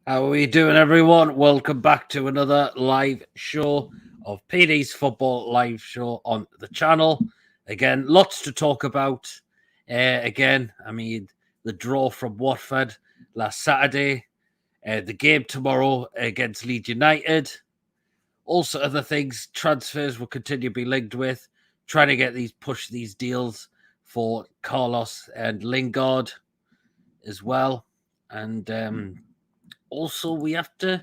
How are we doing, everyone? Welcome back to another live show of PD's Football Live Show on the channel. Again, lots to talk about. The draw from Watford last Saturday, the game tomorrow against Leeds United. Also, other things, transfers will continue to be linked with, trying to push these deals for Carlos and Lingard as well. And also, we have to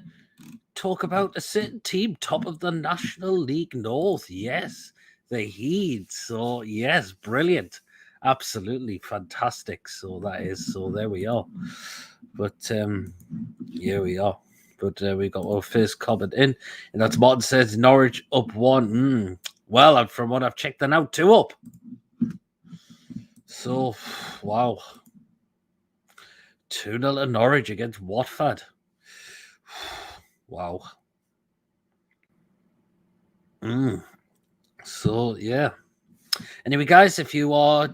talk about a certain team top of the National League North. Yes, the Heat. So, yes, brilliant. Absolutely fantastic. So, that is. So, there we are. But here we are. But we got our first comment in. And that's Martin says Norwich up 1. Well, from what I've checked, they're now 2 up. So, wow. 2-0 to Norwich against Watford. Wow. So, yeah. Anyway, guys, if you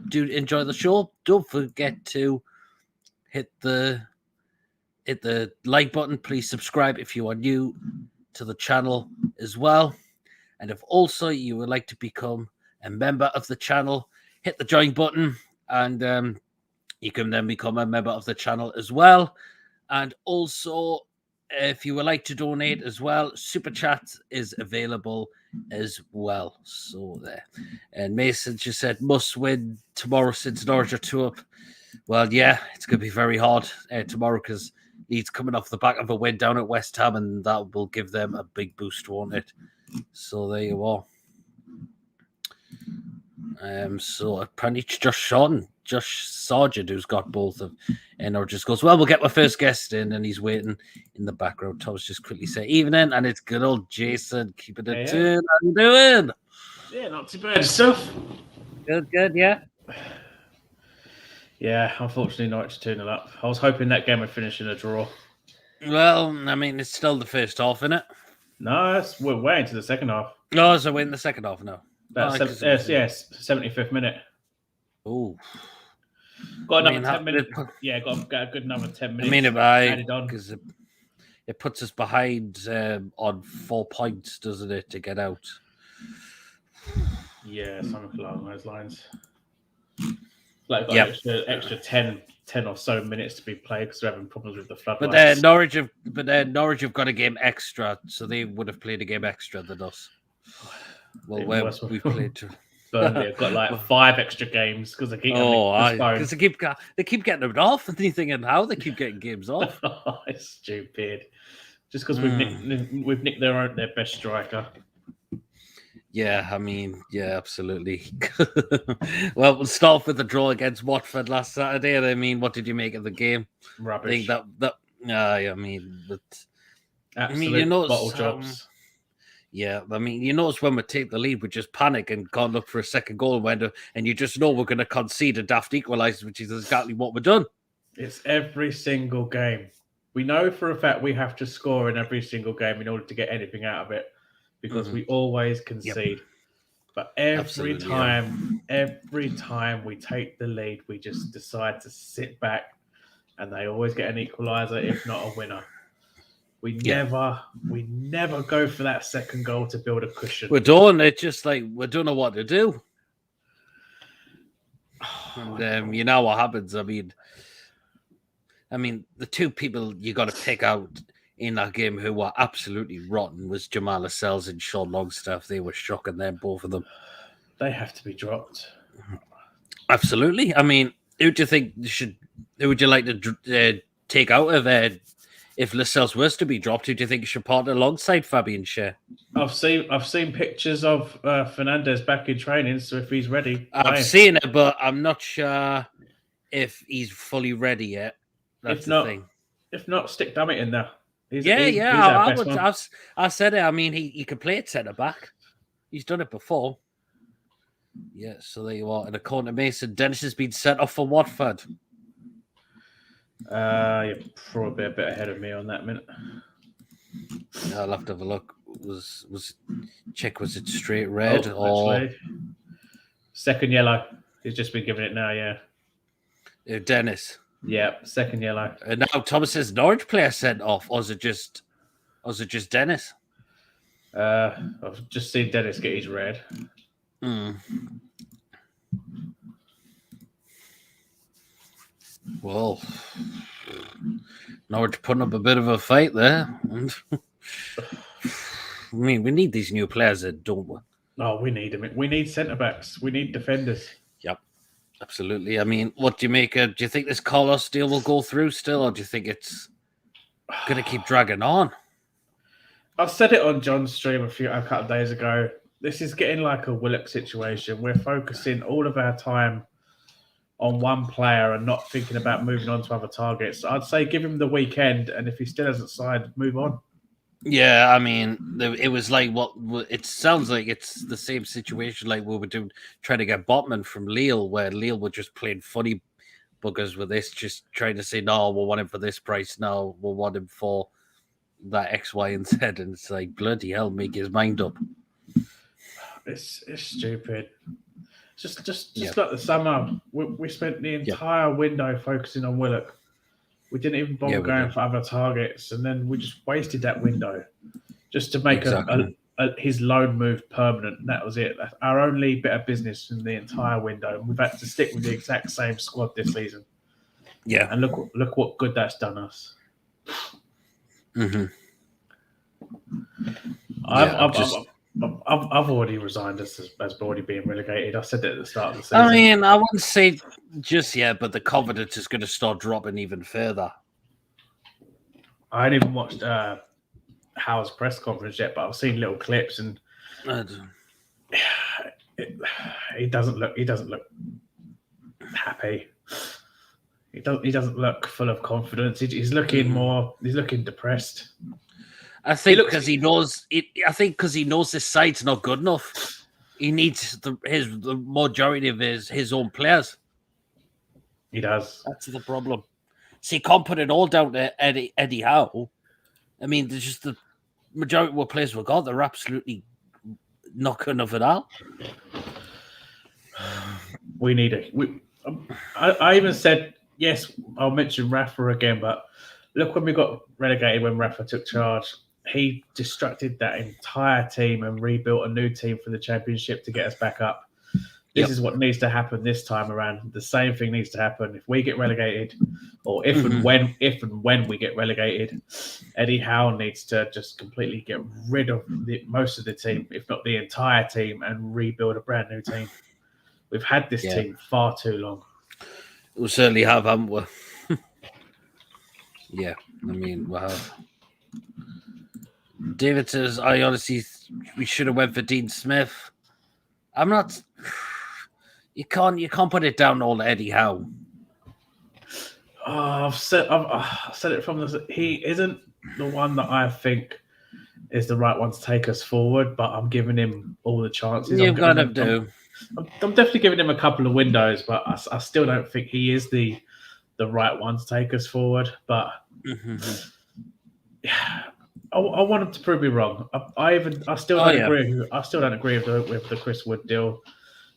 do enjoy the show, don't forget to hit the like button. Please subscribe if you are new to the channel as well. And if also you would like to become a member of the channel, hit the join button, and you can then become a member of the channel as well. And also, if you would like to donate as well, Super Chat is available as well. So there. And Mason just said, must win tomorrow since Norwich are 2 up. Well, yeah, it's going to be very hard tomorrow because Leeds coming off the back of a win down at West Ham, and that will give them a big boost, won't it? So there you are. So apparently Josh Sargent, who's got both of, and or just goes, well, we'll get my first guest in, and he's waiting in the background. Thomas just quickly say evening, and it's good old Jason keeping it tuned. How you doing? Yeah, not too bad yourself. Good, yeah. Yeah, unfortunately, Norwich 2-0 up. I was hoping that game would finish in a draw. Well, I mean, it's still the first half, isn't it? No, we're way into the second half. No, so we're in the second half now. That's 75th minute. Oh, got another 10 minutes. Yeah, got a good another 10 minutes. I mean, added on because it puts us behind on 4 points, doesn't it, to get out? Yeah, something along those lines. Like got extra 10 or so minutes to be played because they're having problems with the floodlights. But Norwich have got a game extra, so they would have played a game extra than us. Well, where we played to Burnley have got like 5 extra games because they keep because they keep getting them off, and they thinking how they keep getting games off. It's stupid. Just because we've nicked their best striker. Yeah, I mean, yeah, absolutely. Well, we'll start with the draw against Watford last Saturday. I mean, what did you make of the game? Rubbish. I mean, you know, bottle jobs. Yeah, I mean, you notice when we take the lead, we just panic and can't look for a second goal window, and you just know we're going to concede a daft equaliser, which is exactly what we've done. It's every single game. We know for a fact we have to score in every single game in order to get anything out of it. Because we always concede. Yep. But every time we take the lead, we just decide to sit back, and they always get an equaliser, if not a winner. We never go for that second goal to build a cushion. We're done. It's just like we don't know what to do. And you know what happens. I mean, the 2 people you got to pick out in that game who were absolutely rotten was Jamal Lascelles and Sean Longstaff. They were shocking them, both of them. They have to be dropped. Absolutely. I mean, who do you think who would you like to take out of if Lascelles was to be dropped? Who do you think should partner alongside Fabian Schär? I've seen pictures of Fernandez back in training, so if he's ready. I've seen it, but I'm not sure if he's fully ready yet. That's the thing. If not, stick Dummett in there. I said it. I mean, he could play at centre back. He's done it before. Yeah, so there you are. And according to Mason, Dennis has been sent off for Watford. You're probably a bit ahead of me on that minute. I'll have to have a look. Was it straight red or actually, second yellow? He's just been given it now. Yeah. Dennis. Yeah, second yellow. And now Thomas's Norwich player sent off, or is it just Dennis? I've just seen Dennis get his red. Well, Norwich putting up a bit of a fight there. I mean, we need these new players, don't we? Oh, we need them. We need centre backs. We need defenders. Yep, absolutely. I mean, what do you make of? Do you think this Carlos deal will go through still, or do you think it's going to keep dragging on? I said it on John's stream a couple of days ago. This is getting like a Willock situation. We're focusing all of our time on one player and not thinking about moving on to other targets. I'd say give him the weekend, and if he still hasn't signed, move on. Yeah, I mean, it was like it sounds like it's the same situation like we were doing trying to get Botman from Lille, where Lille were just playing funny buggers with this, just trying to say, no, we'll want him for this price, no, we'll want him for that X, Y, and Z, and it's like, bloody hell, make his mind up. It's stupid. Just like the summer, we spent the entire window focusing on Willock. We didn't even bother going for other targets, and then we just wasted that window just to make his loan move permanent. And that was it. That's our only bit of business in the entire window. And we've had to stick with the exact same squad this season. Yeah, and look what good that's done us. I've already resigned as already being relegated. I said that at the start of the season. I mean, I wouldn't say just yet, but the confidence is going to start dropping even further. I haven't even watched Howe's press conference yet, but I've seen little clips, and he doesn't look happy. He doesn't look full of confidence. He's looking He's looking depressed. I think because he knows it. I think because he knows this side's not good enough. He needs the majority of his own players. He does. That's the problem. So he can't put it all down to Eddie Howe. I mean, there's just the majority of what players we got. They're absolutely not good enough at all. We need it. I even said yes. I'll mention Rafa again, but look when we got relegated when Rafa took charge. He distracted that entire team and rebuilt a new team for the championship to get us back up. This is what needs to happen this time around. The same thing needs to happen if we get relegated, or if and when we get relegated. Eddie Howe needs to just completely get rid of most of the team, if not the entire team, and rebuild a brand new team. We've had this team far too long. We certainly have, haven't we? Yeah, I mean, we have. David says, I honestly, we should have went for Dean Smith. I'm not. You can't put it down all Eddie Howe. I've said it from the. He isn't the one that I think is the right one to take us forward, but I'm giving him all the chances. You've got to do. I'm definitely giving him a couple of windows, but I still don't think he is the right one to take us forward. But I want him to prove me wrong. I still don't agree. I still don't agree with the Chris Wood deal.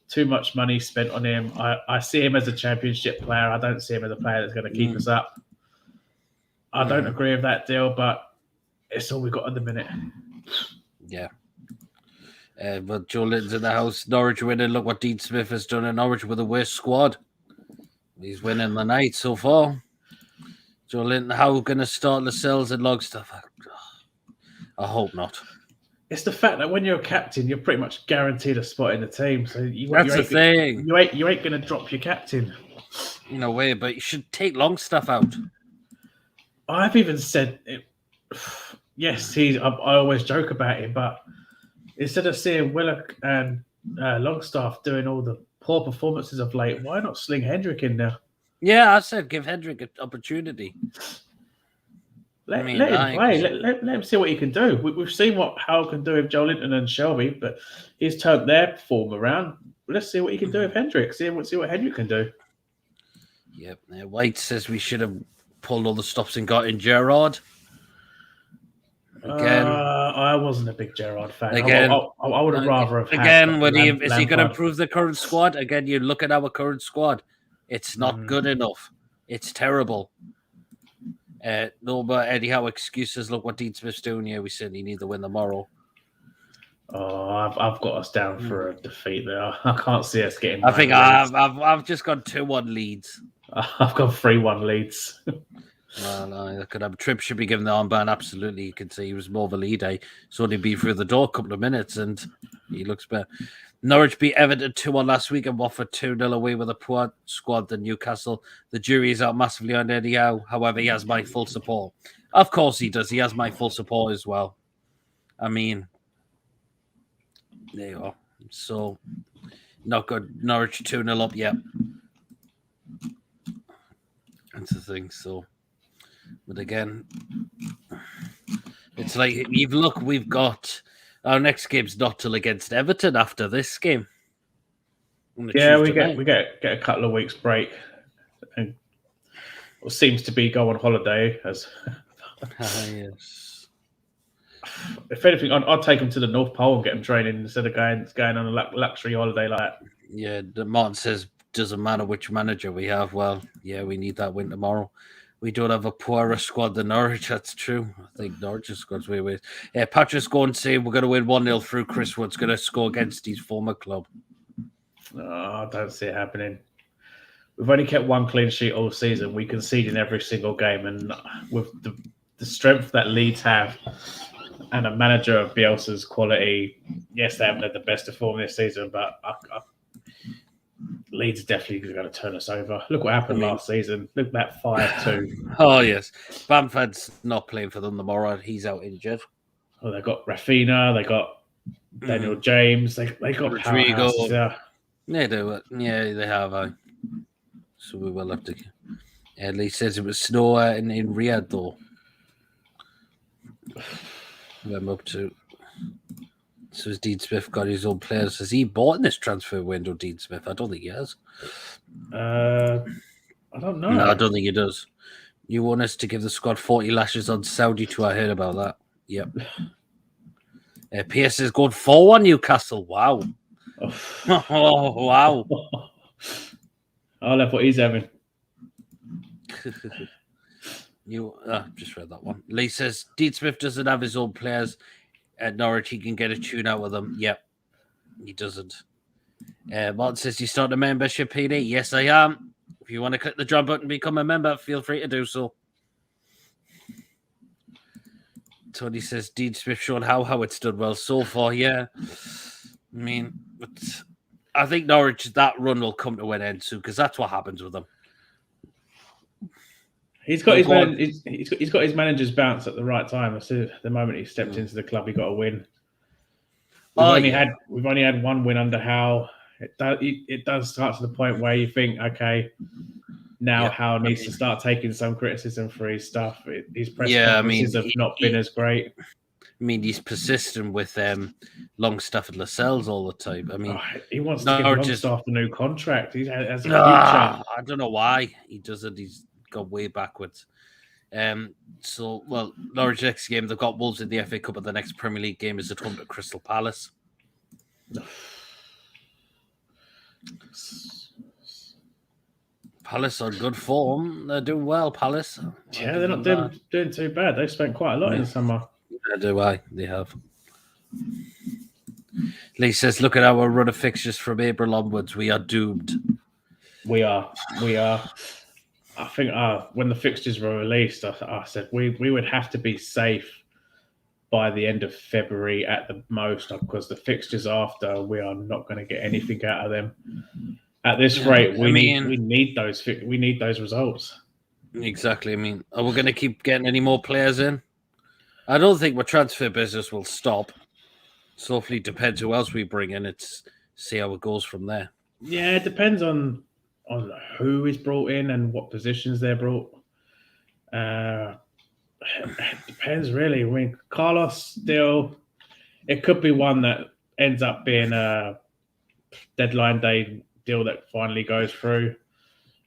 Too much money spent on him. I see him as a championship player. I don't see him as a player that's going to keep us up. I don't agree with that deal, but it's all we've got at the minute. Yeah. But Joe Linton's in the house. Norwich winning. Look what Dean Smith has done in Norwich with the worst squad. He's winning the night so far. Joe Linton, how going to start Lascelles and Logstaff? I hope not. It's the fact that when you're a captain, you're pretty much guaranteed a spot in the team. So that's the thing. You ain't going to drop your captain. In a way, but you should take Longstaff out. I've even said it. Yes, I always joke about him, but instead of seeing Willock and Longstaff doing all the poor performances of late, why not sling Hendrick in there? Yeah, I said give Hendrick an opportunity. Let him play. Let him see what he can do. We've seen what Howell can do with Joe Linton and Shelby, but he's turned their form around. Let's see what he can do with Hendrick. See what Hendrick can do. Yep. White says we should have pulled all the stops and got in Gerrard. Again, I wasn't a big Gerrard fan. Again, I would have rather have. Again, is he going to improve the current squad? Again, you look at our current squad; it's not good enough. It's terrible. No, but anyhow, excuses. Look what Dean Smith's doing here. We certainly need the win tomorrow. Oh, I've got us down for a defeat there. I can't see us getting. I think I've just got 2-1 leads. I've got 3-1 leads. Well, I could have Tripp should be given the armband. Absolutely, you can see he was more of a lead. He's only been through the door a couple of minutes, and he looks better. Norwich beat Everton 2-1 last week and Watford 2-0 away with a poor squad than Newcastle. The jury is out massively on Eddie Howe. However, he has my full support. Of course he does. He has my full support as well. I mean, there you are. So, not good. Norwich 2-0 up yet. That's the thing. So, but again, it's like, we've got our next game's not till against Everton after this game. Yeah, we get a couple of weeks break, and what seems to be go on holiday as. Yes. If anything, I'd take them to the North Pole and get them training instead of going on a luxury holiday like that. Yeah, Martin says doesn't matter which manager we have. Well, yeah, we need that win tomorrow. We don't have a poorer squad than Norwich. That's true. I think Norwich's squad's way away. Yeah, Patrick's going to say we're going to win 1-0 through. Chris Wood's going to score against his former club. No, I don't see it happening. We've only kept one clean sheet all season. We concede in every single game, and with the strength that Leeds have and a manager of Bielsa's quality, yes, they haven't had the best of form this season, but Leeds definitely going to turn us over. Look what happened last season. Look at that 5-2. Oh, yes. Bamford's not playing for them tomorrow. He's out injured. Oh, they got Rafinha. They got Daniel James. They got Rodrigo. Yeah, they do. Yeah, they have. So we will have to. Lee says it was snow in Riyadh, though. I'm up to. So has Dean Smith got his own players? Has he bought in this transfer window, Dean Smith? I don't think he has. I don't know. No, I don't think he does. You want us to give the squad 40 lashes on Saudi too? I heard about that. Yep. PS is going 4-1 Newcastle. Wow. Oh, wow. I'll have what he's having. You just read that one. Lee says Dean Smith doesn't have his own players at Norwich. He can get a tune out with them. Yep, he doesn't. Martin says you start a membership, PD. Yes, I am. If you want to click the join button and become a member, feel free to do so. Tony says Dean Smith showed how it's done well so far. Yeah, I mean, but I think Norwich, that run will come to an end soon because that's what happens with them. He's got he's got his manager's bounce at the right time. The moment he stepped into the club, he got a win. We've only had one win under Howe. It does start to the point where you think, okay, now Howe needs to start taking some criticism for his stuff. His press conferences have not been as great. I mean, he's persistent with Longstaff and Lascelles all the time. I mean, he wants to give Longstaff a new contract. He has a future. I don't know why he doesn't. He's gone way backwards. Norwich next game, they've got Wolves in the FA Cup, and the next Premier League game is at home to Crystal Palace. Palace on good form. They're doing well, Palace. Yeah, they're not doing too bad. They've spent quite a lot in the summer. They have. Lee says, look at our run of fixtures from April onwards. We are doomed. We are. I think when the fixtures were released, I said we would have to be safe by the end of February at the most, because the fixtures after, we are not going to get anything out of them. At this rate, we need those results. Exactly. I mean, are we going to keep getting any more players in? I don't think my transfer business will stop. So hopefully it depends who else we bring in. It's see how it goes from there. Yeah, it depends on who is brought in and what positions they're brought. It depends really. I mean, Carlos still, it could be one that ends up being a deadline day deal that finally goes through.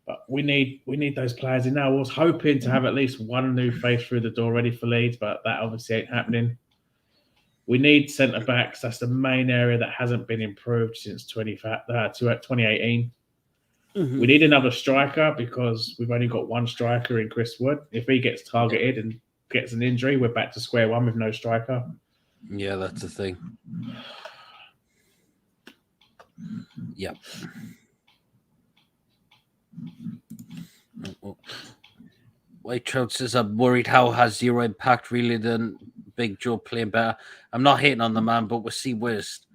But we need those players in now. I was hoping to have at least one new face through the door ready for Leeds, but that obviously ain't happening. We need centre backs. That's the main area that hasn't been improved since 2018. We need another striker because we've only got one striker in Chris Wood. If he gets targeted and gets an injury, we're back to square one with no striker. Yeah, that's the thing. Yep. White Trout says, I'm worried how has zero impact really than Big Joe playing better. I'm not hating on the man, but with C worst,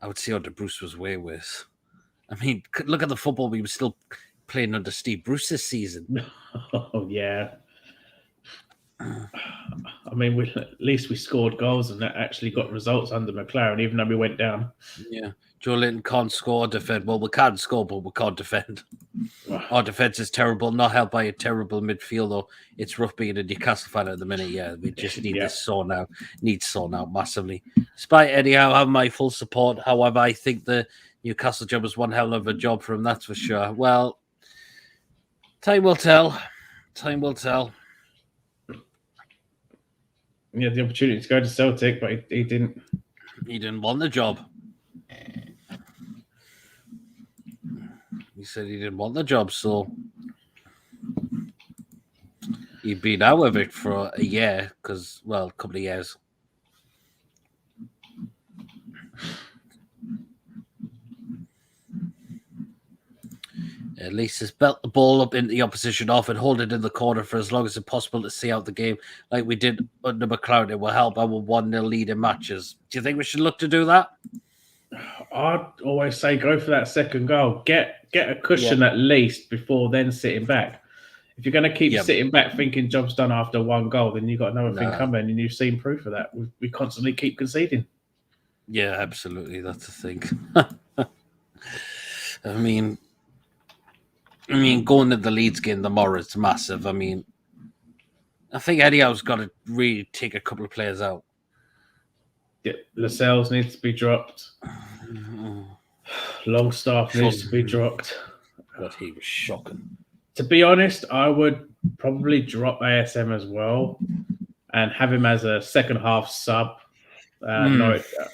I would say under Bruce was way worse. I mean, look at the football we were still playing under Steve Bruce this season. Oh, yeah. I mean, at least we scored goals and that actually got results under McLaren, even though we went down. Yeah. Joe Linton can't score or defend. Well, we can't score, but we can't defend. Our defense is terrible, not helped by a terrible midfield, though. It's rough being a Newcastle fan at the minute. Yeah, we just need this sorted out. Needs sorting out massively. Despite anyhow having my full support, however, I think the Newcastle job was one hell of a job for him, that's for sure. Well, time will tell. Time will tell. He had the opportunity to go to Celtic, but he didn't. He didn't want the job. He said he didn't want the job, so he'd been out of it for a year, a couple of years. At least just belt the ball up into the opposition off and hold it in the corner for as long as it's possible to see out the game like we did under McLaren. It will help our 1-0 lead in matches. Do you think we should look to do that? I'd always say go for that second goal. Get a cushion at least before then sitting back. If you're going to keep sitting back thinking job's done after one goal, then you've got another thing coming, and you've seen proof of that. We constantly keep conceding. Yeah, absolutely. That's the thing. I mean, going to the Leeds game tomorrow is massive. I mean, I think Eddie Howe's got to really take a couple of players out. Yeah, Lascelles needs to be dropped. Longstaff needs to be dropped. But he was shocking. To be honest, I would probably drop ASM as well and have him as a second half sub.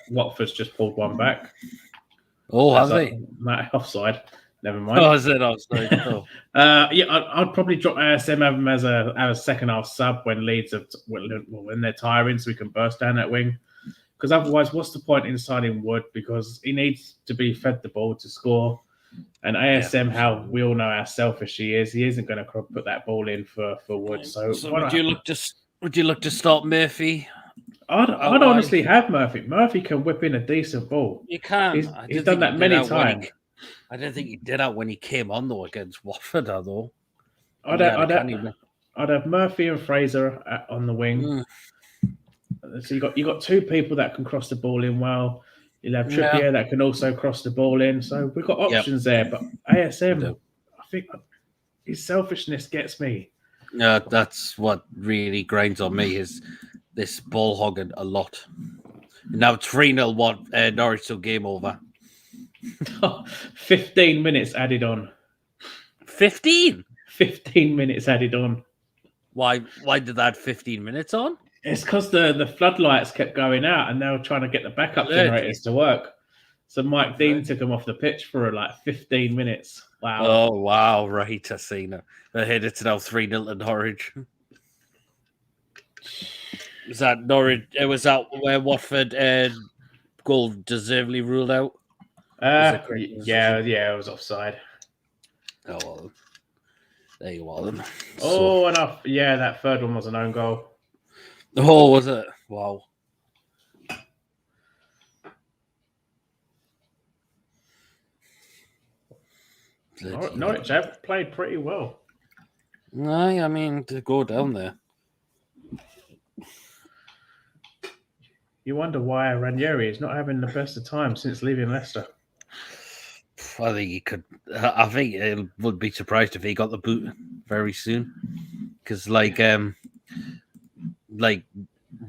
Watford's just pulled one back. Oh, have they? Offside. Never mind. Oh, is it offside? Oh. I'd probably drop ASM, have him as a second half sub when Leeds when they're tiring, so we can burst down that wing. Because otherwise, what's the point in signing Wood? Because he needs to be fed the ball to score. And ASM, how we all know how selfish he is, he isn't going to put that ball in for Wood. So would you look to start Murphy? I'd honestly have Murphy. Murphy can whip in a decent ball. You can. He's done that many times. I didn't think he did that when he came on though against Watford. Though I'd have Murphy and Fraser on the wing. So you got two people that can cross the ball in well. You'll have Trippier that can also cross the ball in. So we've got options there. But ASM, I think his selfishness gets me. Yeah, that's what really grinds on me is this ball hogging a lot. Now it's 3-0 Norwich, so game over. 15 minutes added on. 15? 15 minutes added on. Why did that 15 minutes on? It's because the floodlights kept going out and they were trying to get the backup generators to work. So Mike Dean took them off the pitch for like 15 minutes. Wow. Oh, wow. Right. I see now. They're headed to now 3-0 to Norwich. Was that Norwich? It was that where Watford goal deservedly ruled out? It was offside. Oh, well. There you are then. Oh, enough. Yeah, that third one was an own goal. Oh, was it? Wow. Norwich have played pretty well. I mean, to go down there. You wonder why Ranieri is not having the best of times since leaving Leicester. I think he could. I think it would be surprised if he got the boot very soon, because like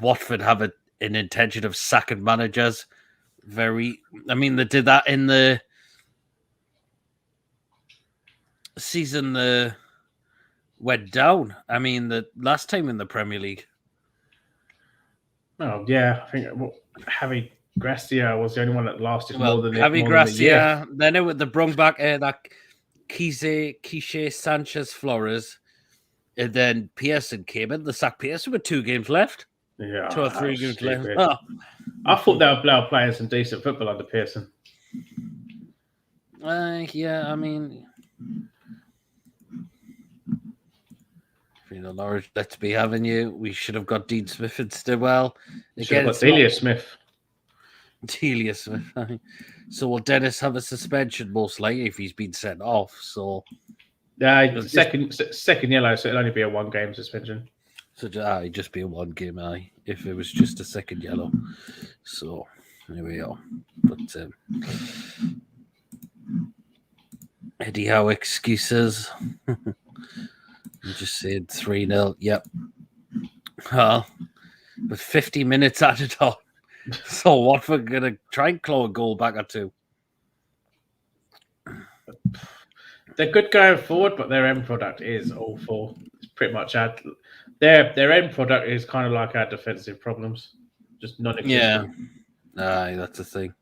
Watford have an intention of sacking managers. They did that in the season went down. I mean, the last time in the Premier League. Oh yeah, I think Javi Gracia was the only one that lasted more than Javi Gracia. Then they brung back that Quiche, Sanchez, Flores, and then Pearson came in. They sacked Pearson with 2 games left. Yeah, 2 or 3 games left. stupid. Oh. I thought they were playing some decent football under Pearson. Yeah, I mean, Norwich, let's be having you. We should have got Dean Smith instead. Well, Should have got Delia Smith. Delia Smith. So will Dennis have a suspension most likely if he's been sent off? So yeah, second yellow, so it'll only be a 1-game suspension. So it'd just be a 1-game if it was just a second yellow. So there we are. But Eddie Howe excuses. I'm just saying 3-0. Yep. With 50 minutes added on. So Watford going to try and claw a goal back or 2. They're good going forward, but their end product is awful. It's pretty much their end product is kind of like our defensive problems, just non-existent. Yeah, that's the thing.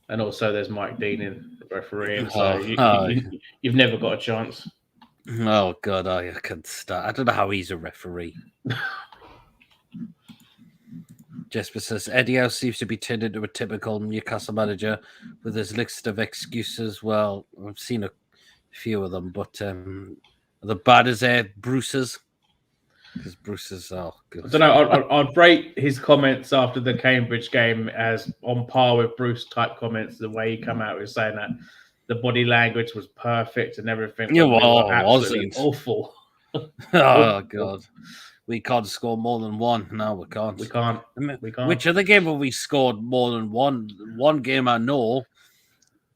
And also, there's Mike Dean in the referee, so you've never got a chance. Oh God, I can't start. I don't know how he's a referee. Jesper says Eddie Howe seems to be turned into a typical Newcastle manager with his list of excuses. Well, I've seen a few of them, but the bad as Bruce's. Because Bruce's, oh, good. I don't know. I'd rate his comments after the Cambridge game as on par with Bruce type comments. The way he come out with saying that the body language was perfect and everything. Yeah, well, absolutely awful. Oh God. We can't score more than 1. No, we can't. We can't. Which other game have we scored more than 1? One game I know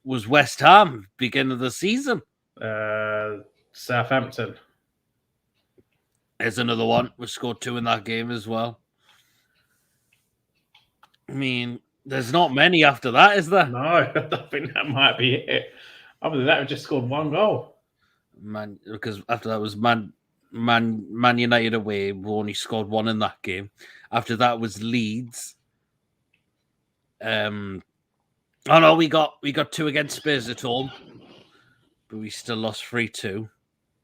was West Ham, beginning of the season. Southampton. There's another one. We scored 2 in that game as well. I mean, there's not many after that, is there? No, I think that might be it. Other than that, we just scored 1 goal. Because after that was Man United away. We only scored 1 in that game. After that was Leeds. Oh no, we got 2 against Spurs at home, but we still lost 3-2.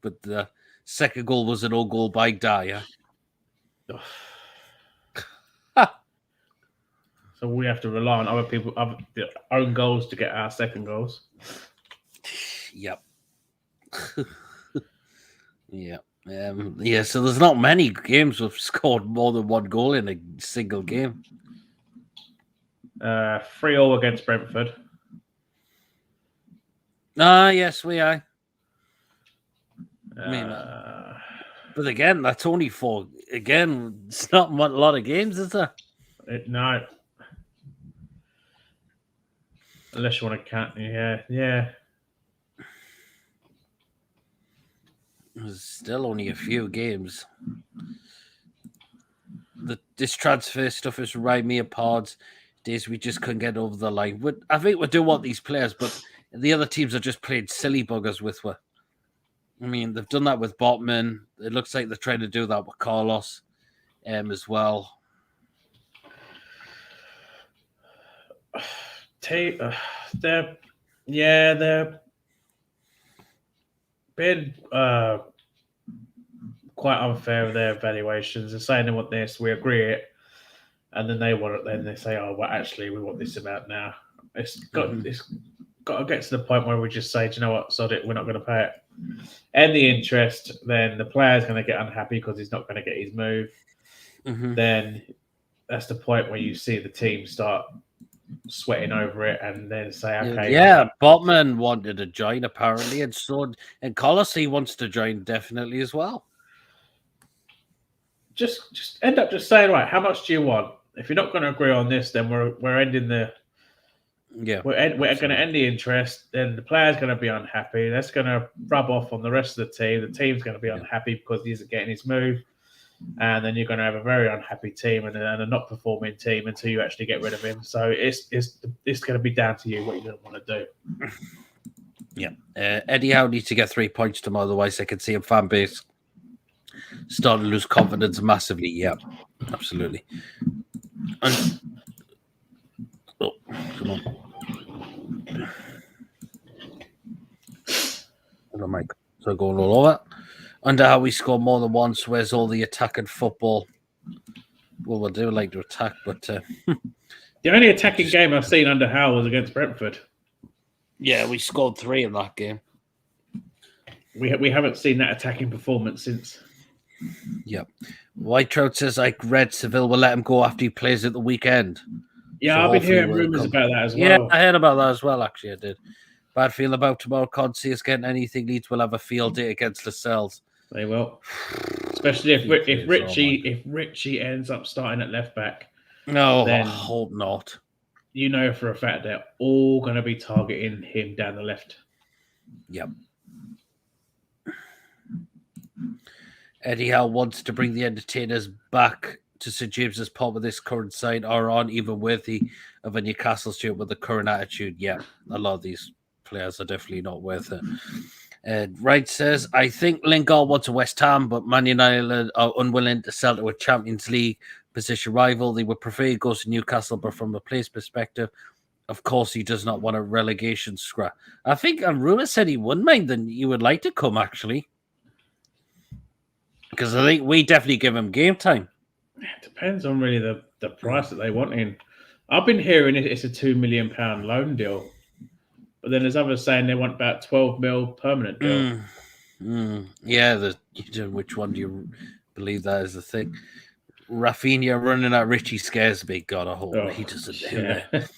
But the second goal was an own goal by Dyer. So we have to rely on other their own goals to get our second goals. Yep. Yeah. So there's not many games we've scored more than 1 goal in a single game. 3-3 against Brentford. Yes, we are. I mean, but again, that's only 4. Again, it's not a lot of games, is there? No. Unless you want to count. Yeah. There's still only a few games. This transfer stuff is right me apart. Days we just couldn't get over the line. I think we do want these players, but the other teams are just playing silly buggers with us. I mean, they've done that with Botman. It looks like they're trying to do that with Carlos as well. They're been quite unfair with their evaluations. They're saying they want this, we agree it, and then they want it. Then they say, "Oh, well, actually, we want this amount now." It's got to get to the point where we just say, "Do you know what? Sod it, we're not going to pay it." And the interest, then the player's going to get unhappy because he's not going to get his move. Mm-hmm. Then that's the point where you see the team start sweating over it and then say, okay. Yeah, Botman wanted to join apparently, and Colossi wants to join definitely as well. Just end up just saying, right, how much do you want? If you're not going to agree on this, then we're ending the we're going to end the interest. Then the player's going to be unhappy. That's going to rub off on the rest of the team. The team's going to be unhappy because he isn't getting his move. And then you're going to have a very unhappy team and a not performing team until you actually get rid of him. So it's going to be down to you what you don't want to do. Yeah, Eddie Howe needs to get 3 points tomorrow, otherwise I can see him fan base starting to lose confidence massively. Yeah, absolutely. And, come on. Hello, Mike. So going all over. Under how we score more than once, where's all the attacking football? Well, we do like to attack, but the only attacking game I've seen under Howe was against Brentford. Yeah, we scored 3 in that game. We haven't seen that attacking performance since. Yep. White Trout says I read Seville will let him go after he plays at the weekend. Yeah, so I've been hearing rumours about that as well. Yeah, I heard about that as well, actually, I did. Bad feel about tomorrow. Can't see us getting anything. Leeds will have a field day against Lascelles. They will. Especially if Richie ends up starting at left back. No, I hope not. You know for a fact they're all going to be targeting him down the left. Yep. Eddie Howe wants to bring the entertainers back to St James's Park with this current side or aren't even worthy of a Newcastle shirt with the current attitude. Yeah, a lot of these players are definitely not worth it. Wright says, I think Lingard wants a West Ham, but Man United are unwilling to sell to a Champions League position rival. They would prefer he goes to Newcastle, but from a place perspective, of course, he does not want a relegation scrap. I think a rumour said he wouldn't mind, then he would like to come, actually. Because I think we definitely give him game time. It depends on really the price that they want in. I've been hearing it's a £2 million loan deal. But then there's others saying they want about 12 mil permanent deal. Yeah, which one do you believe that is the thing? Rafinha running at Richie scares me. God, I hope he doesn't do that.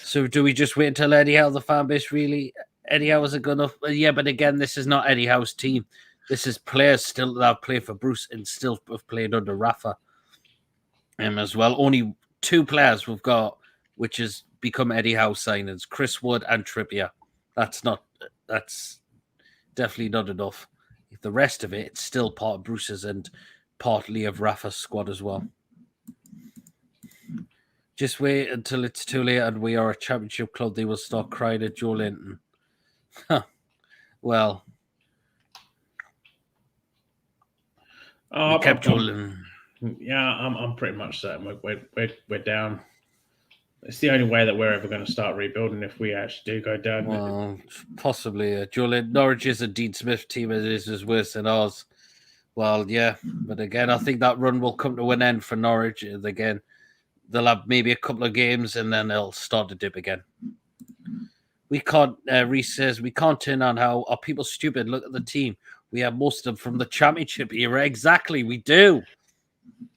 So do we just wait until Eddie Howe, the fan base, really? Eddie Howe is a good enough? Yeah, but again, this is not Eddie Howe's team. This is players still that have played for Bruce and still have played under Rafa as well. Only 2 players we've got, which has become Eddie Howe signings, Chris Wood and Trippier. That's definitely not enough. The rest of it's still part of Bruce's and partly of Rafa's squad as well. Just wait until it's too late and we are a championship club. They will start crying at Joe Linton. Well, we kept Joe Linton. Yeah, I'm pretty much certain we're down. It's the only way that we're ever going to start rebuilding if we actually do go down. Well, possibly. Norwich's and Dean Smith team is worse than ours. Well, yeah, but again, I think that run will come to an end for Norwich. And again, they'll have maybe a couple of games and then they'll start to dip again. We can't, Reese says, we can't turn on how are people stupid. Look at the team. We have most of them from the championship era. Exactly, we do.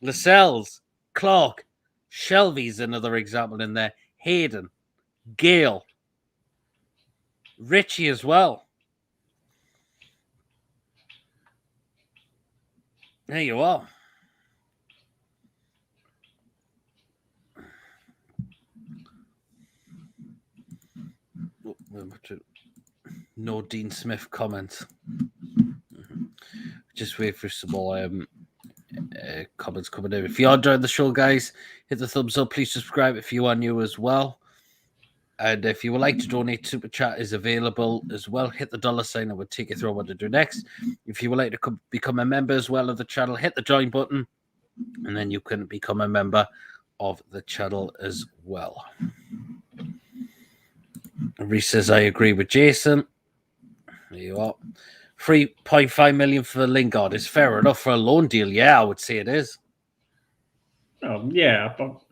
Lascelles, Clark, Shelby's another example in there. Hayden, Gale, Richie as well. There you are. No Dean Smith comments. Just wait for some more comments coming in. If you are enjoying the show, guys, hit the thumbs up. Please subscribe if you are new as well. And if you would like to donate, Super Chat is available as well. Hit the $sign and we'll take you through what to do next. If you would like to become a member as well of the channel, hit the join button and then you can become a member of the channel as well. Reese says, I agree with Jason. There you are. 3.5 million for Lingard is fair enough for a loan deal. Yeah, I would say it is. Yeah, but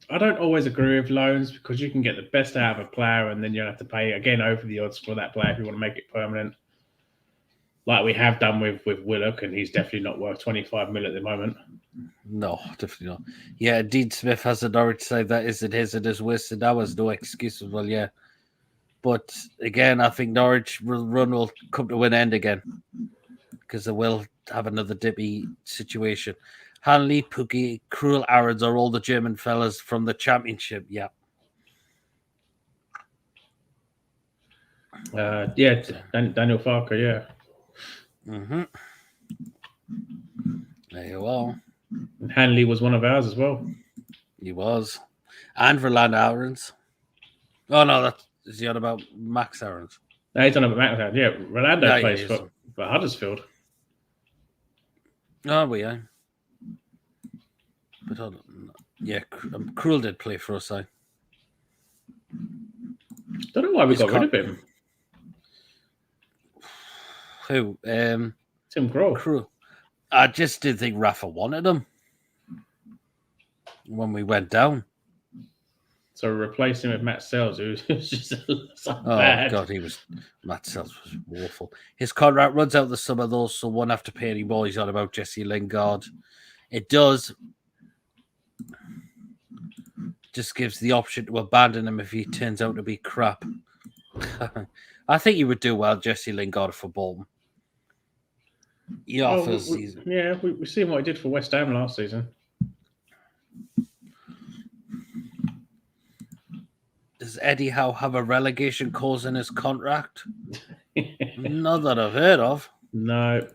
I don't always agree with loans because you can get the best out of a player and then you'll have to pay again over the odds for that player if you want to make it permanent. Like we have done with Willock, and he's definitely not worth 25 mil at the moment. No, definitely not. Yeah, Dean Smith has a Norwich side that isn't his and is worse than ours. No excuses. Well, yeah. But again, I think Norwich run will come to an end again because they will have another dippy situation. Hanley, Pookie, Cruel Arons are all the German fellas from the championship. Yeah. Daniel Farker, yeah. Mm-hmm. There you are. And Hanley was one of ours as well. He was. And Rolando Arons. Oh, no, is he on about Max Arons? No, he's on about Max Arons. Yeah, Rolando plays for Huddersfield. Oh, yeah. But yeah, Cruel did play for us. I don't know why we got rid of him. Who? Tim Krul. Crew. I just didn't think Rafa wanted him when we went down. So replacing with Matt Sells, who's just so bad. God, Matt Sells was awful. His contract runs out the summer though, so won't have to pay any more. He's on about Jesse Lingard. It does. Just gives the option to abandon him if he turns out to be crap. I think he would do well, Jesse Lingard, for Bolton. He offers. We've seen what he did for West Ham last season. Does Eddie Howe have a relegation clause in his contract? Not that I've heard of. No.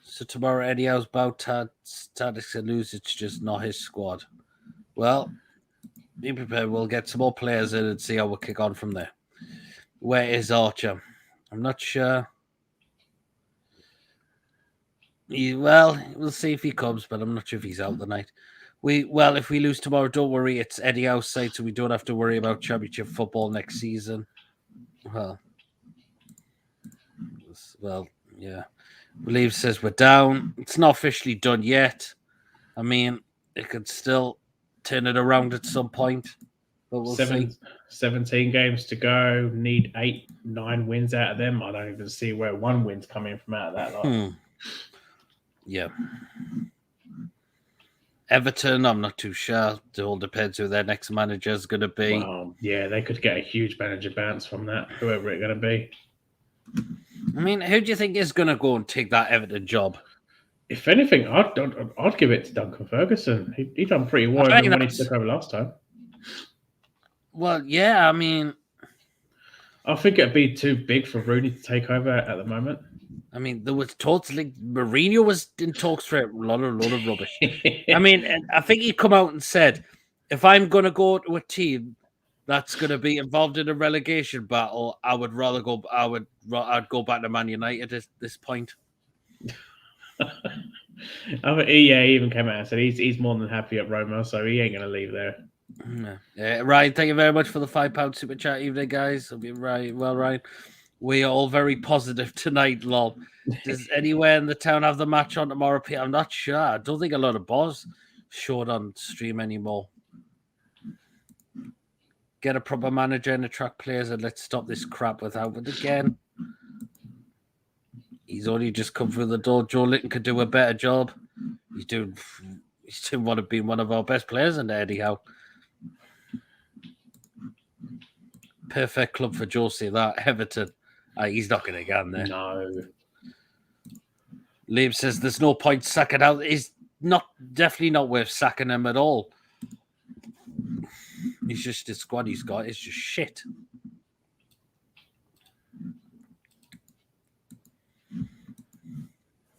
So tomorrow, Eddie Howe's about statistics and lose. It's just not his squad. Well, be prepared. We'll get some more players in and see how we'll kick on from there. Where is Archer? I'm not sure. We'll see if he comes, but I'm not sure if he's out tonight. If we lose tomorrow, don't worry. It's Eddie Howe's side, so we don't have to worry about championship football next season. Yeah. Believe says we're down. It's not officially done yet. I mean, it could still turn it around at some point, but we'll see. 17 games to go. Need 8-9 wins out of them. I don't even see where one win's coming from out of that lot. Yeah. Everton, I'm not too sure. It all depends who their next manager is going to be. Well, yeah, they could get a huge manager bounce from that, whoever it's going to be. I mean, who do you think is going to go and take that Everton job? If anything, I'd give it to Duncan Ferguson. He done pretty well when he took over last time. Well, yeah, I mean... I think it'd be too big for Rooney to take over at the moment. I mean, there was totally... Mourinho was in talks for a lot of rubbish. I mean, I think he come out and said, if I'm going to go to a team that's going to be involved in a relegation battle, I'd go back to Man United at this point. He even came out and said he's more than happy at Roma, so he ain't going to leave there. Ryan, thank you very much for the £5 super chat evening, guys. Ryan, we are all very positive tonight, lol. Does anywhere in the town have the match on tomorrow? I'm not sure. I don't think a lot of bars showed on stream anymore. Get a proper manager and attract players, and let's stop this crap with Albert again. He's only just come through the door. Joe Linton could do a better job. He's doing want to be one of our best players in there, anyhow. Perfect club for Josie, that Everton. He's not going to get in there. No. Liam says there's no point sacking out. He's definitely not worth sacking him at all. He's just the squad he's got. It's just shit.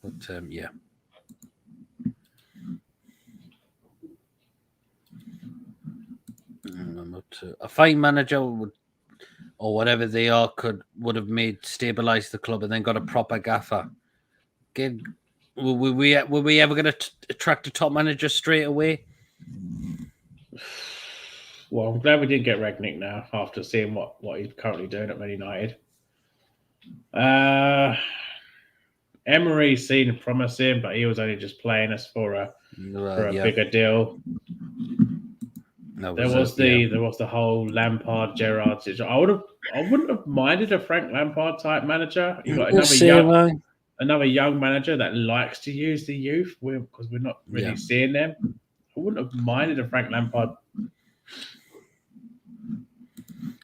But yeah. A fine manager would, or whatever they are, would have stabilized the club and then got a proper gaffer. Again, were we ever going to attract a top manager straight away? Well, I'm glad we didn't get Rangnick now after seeing what he's currently doing at Man United. Emery seemed promising, but he was only just playing us for a bigger deal. There was the whole Lampard Gerrard situation. I wouldn't have minded a Frank Lampard type manager. You got another young manager that likes to use the youth because we're not really seeing them. I wouldn't have minded a Frank Lampard.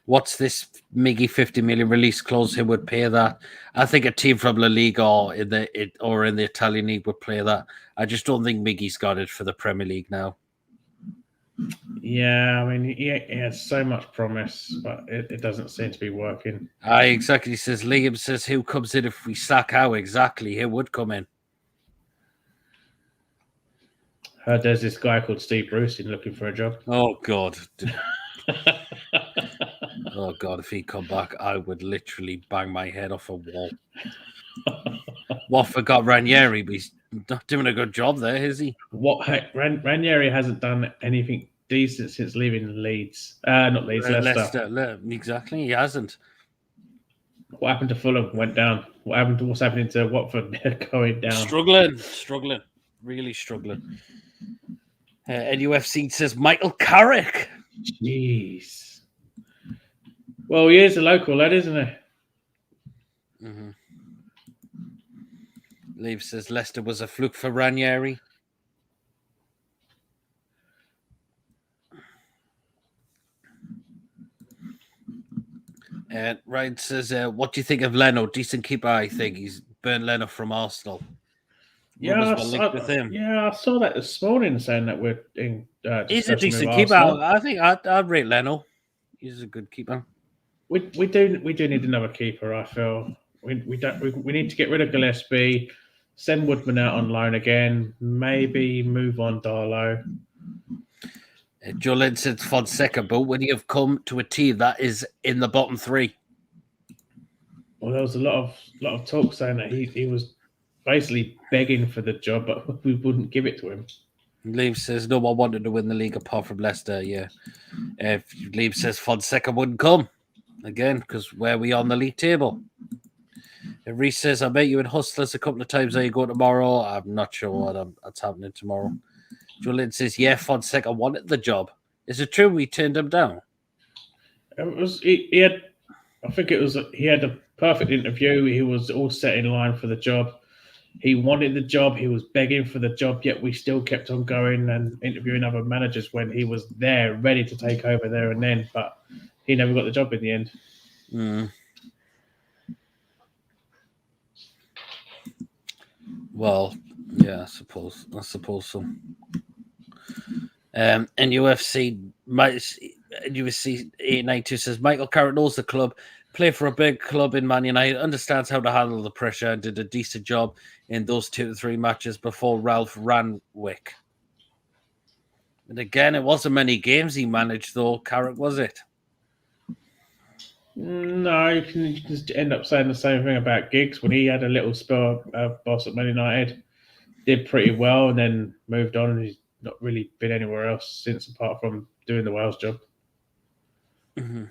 What's this Miggy 50 million release clause? Who would pay that? I think a team from La Liga or in the Italian league would play that. I just don't think Miggy's got it for the Premier League now. Yeah, I mean, he has so much promise, but it doesn't seem to be working. Exactly. Liam says, who comes in if we sack Howe? Exactly. Who would come in? Heard there's this guy called Steve Bruce looking for a job. Oh, God. Oh, God, if he come back, I would literally bang my head off a wall. Watford got Ranieri, but he's not doing a good job there, is he? Ranieri hasn't done anything decent since leaving Leeds. Not Leeds, Leicester. Exactly, he hasn't. What happened to Fulham? Went down. What's happening to Watford? They're going down. Struggling, really struggling. NUFC says Michael Carrick. Jeez. Well, he is a local lad, isn't he? Mm-hmm. Leave says Leicester was a fluke for Ranieri. And Ryan says, what do you think of Leno? Decent keeper, I think. He's Bernd Leno from Arsenal. Yeah, I saw that this morning saying that we're in he's a decent keeper. I think I'd rate Leno. He's a good keeper. We do need another keeper. I feel we need to get rid of Gillespie, send Woodman out on loan again, maybe move on Darlow. Jolene says Fonseca, but would he have come to a team that is in the bottom three? Well, there was a lot of talk saying that he was basically begging for the job, but we wouldn't give it to him. Leave says no one wanted to win the league apart from Leicester. Yeah, if Leave says Fonseca wouldn't come again because where are we on the league table? If Reese says I met you in Hustlers a couple of times. Are you going tomorrow? I'm not sure what's happening tomorrow. Julian says, yeah, Fonseca wanted the job. Is it true we turned him down? It was he had. I think it was he had a perfect interview. He was all set in line for the job. He wanted the job. He was begging for the job, yet we still kept on going and interviewing other managers when he was there, ready to take over there and then. But he never got the job in the end. Mm. Well, yeah, I suppose so. And UFC 892 says Michael Carrick knows the club, played for a big club in Man United, understands how to handle the pressure, and did a decent job in those 2 to 3 matches before Ralph Rangnick. And again, it wasn't many games he managed, though. Carrick, was it? No, you can just end up saying the same thing about Giggs when he had a little spell boss at Man United. Did pretty well and then moved on, and he's not really been anywhere else since apart from doing the Wales job. Mm-hmm.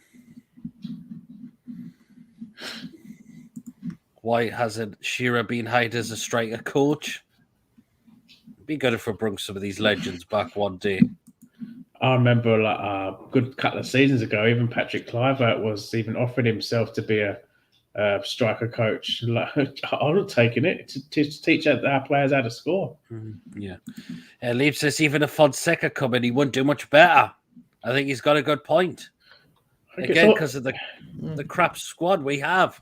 Why hasn't Shearer been hired as a striker coach? It'd be good if we brought some of these legends back one day. I remember like a good couple of seasons ago, even Patrick Kluivert was even offering himself to be a striker coach. Like, I would have taken it to teach our players how to score. Mm-hmm. Yeah. Leaf says even if Fonseca come in, he wouldn't do much better. I think he's got a good point. Again, because of the crap squad we have.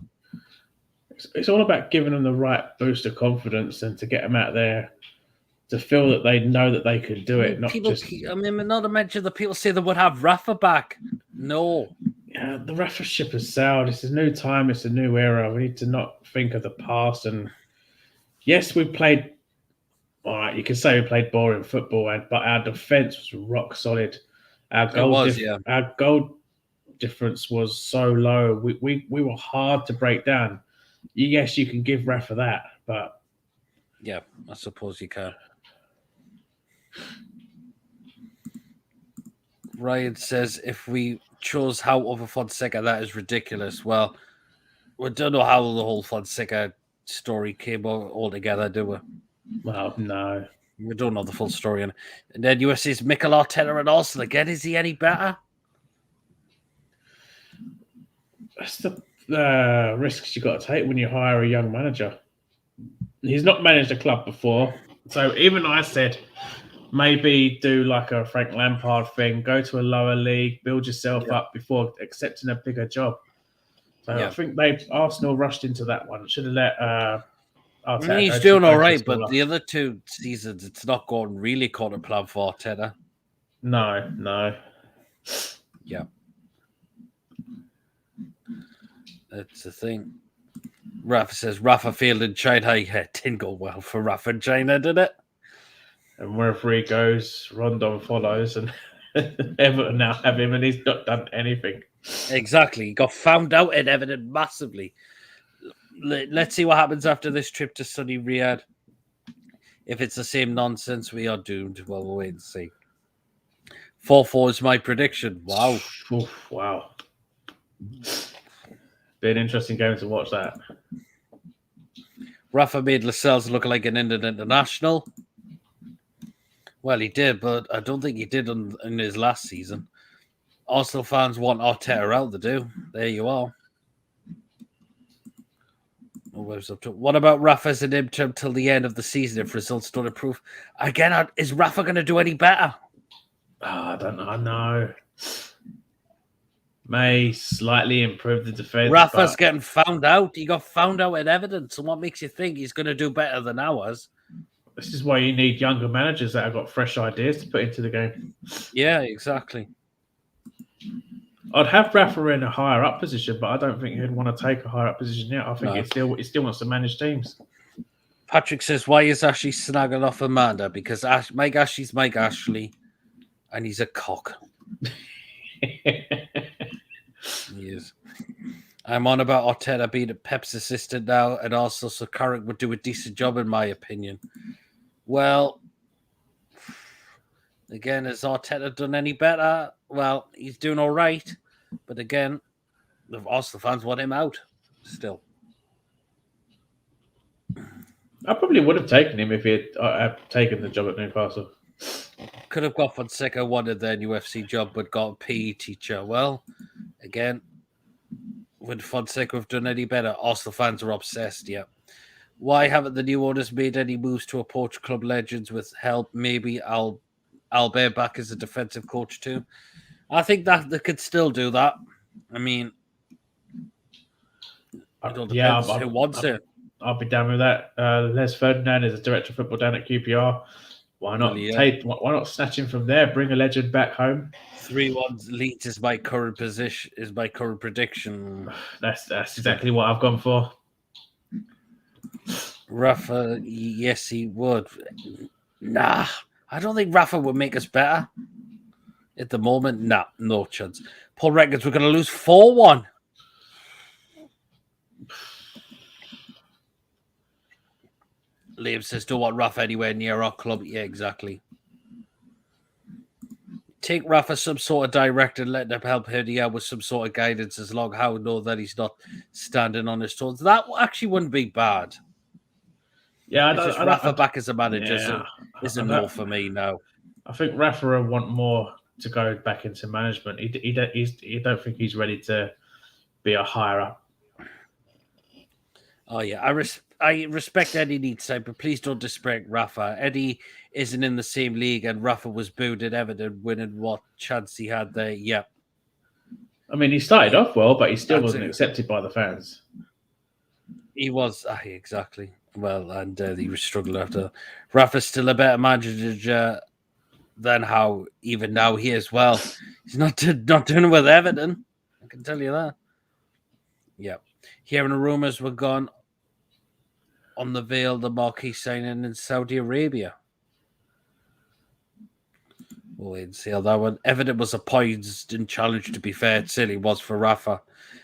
It's all about giving them the right boost of confidence and to get them out there to feel that they know that they can do it. Not to mention the people say they would have Rafa back. No. Yeah, the Rafa ship has sailed. It's a new time. It's a new era. We need to not think of the past. And yes, we played. All right, you can say we played boring football, but our defense was rock solid. Our goal difference was so low. We were hard to break down. Yes, you can give Rafa that, but yeah, I suppose you can. Ryan says if we chose how over Fonseca, that is ridiculous. Well, we don't know how the whole Fonseca story came all together, do we? Well, no. We don't know the full story. And then USC's Mikel Arteta at Arsenal again. Is he any better? That's the risks you got to take when you hire a young manager. He's not managed a club before. So even I said, maybe do like a Frank Lampard thing, go to a lower league, build yourself up before accepting a bigger job. So I think Arsenal rushed into that one. Should have let Arteta. He's doing all right, but the other 2 seasons, it's not going really according to plan for Arteta. No. Yeah. That's the thing. Rafa says Rafa failed in China. Yeah, it didn't go well for Rafa in China, did it? And wherever he goes, Rondon follows, and Everton now have him, and he's not done anything. Exactly. He got found out in Everton massively. Let's see what happens after this trip to sunny Riyadh. If it's the same nonsense, we are doomed. Well, we'll wait and see. 4-4 is my prediction. Wow. Wow. Be an interesting game to watch that. Rafa made Lascelles look like an Indian international. Well, he did, but I don't think he did in his last season. Arsenal fans want Arteta out, they do. There you are. What about Rafa as an interim till the end of the season if results don't improve? Again, is Rafa going to do any better? I don't know. No. May slightly improve the defense. Rafa's getting found out. He got found out in evidence. And what makes you think he's going to do better than ours? This is why you need younger managers that have got fresh ideas to put into the game. Yeah, exactly. I'd have Rafa in a higher up position, but I don't think he'd want to take a higher up position yet. I think he still wants to manage teams. Patrick says, why is Ashley snagging off Amanda? Because Mike Ashley's Mike Ashley, and he's a cock. He is. I'm on about Arteta being Pep's assistant now, and also so Carrick would do a decent job, in my opinion. Well, again, has Arteta done any better? Well, he's doing all right. But again, the Arsenal fans want him out still. I probably would have taken him if he had taken the job at Newcastle. Could have got Fonseca wanted their UFC job, but got a PE teacher. Well, again, would Fonseca have done any better? Arsenal fans are obsessed, yeah. Why haven't the new owners made any moves to approach club legends with help? Maybe Albert back as a defensive coach too. I think that they could still do that. I mean, it all depends who wants it. I'll be down with that. Les Ferdinand is a director of football down at QPR. Why not Why not snatch him from there? Bring a legend back home. 3-1 Leeds is my current position. Is my current prediction. That's exactly what I've gone for. Rafa, yes, he would. Nah, I don't think Rafa would make us better. At the moment, nah, no chance. Paul reckons we're going to lose 4-1. Liam says, don't want Rafa anywhere near our club. Yeah, exactly. Take Rafa some sort of director and let him help Herdia with some sort of guidance as long how know that he's not standing on his toes. That actually wouldn't be bad. Yeah, Rafa back as a manager is a no for me now. I think Rafa will want more to go back into management. He don't think he's ready to be a higher up. Oh yeah, I respect Eddie needs time, but please don't disrespect Rafa. Eddie isn't in the same league, and Rafa was booed at Everton, winning what chance he had there. Yeah, I mean he started off well, but he still wasn't accepted by the fans. He was exactly well, and he was struggling after. Rafa's still a better manager than how even now he is. Well, he's not doing it with Everton. I can tell you that. Yeah, hearing the rumors were gone on the Veil, the marquee signing in Saudi Arabia. We'll wait and see how that one. Everton was a poised challenge, to be fair. It certainly was for Rafa.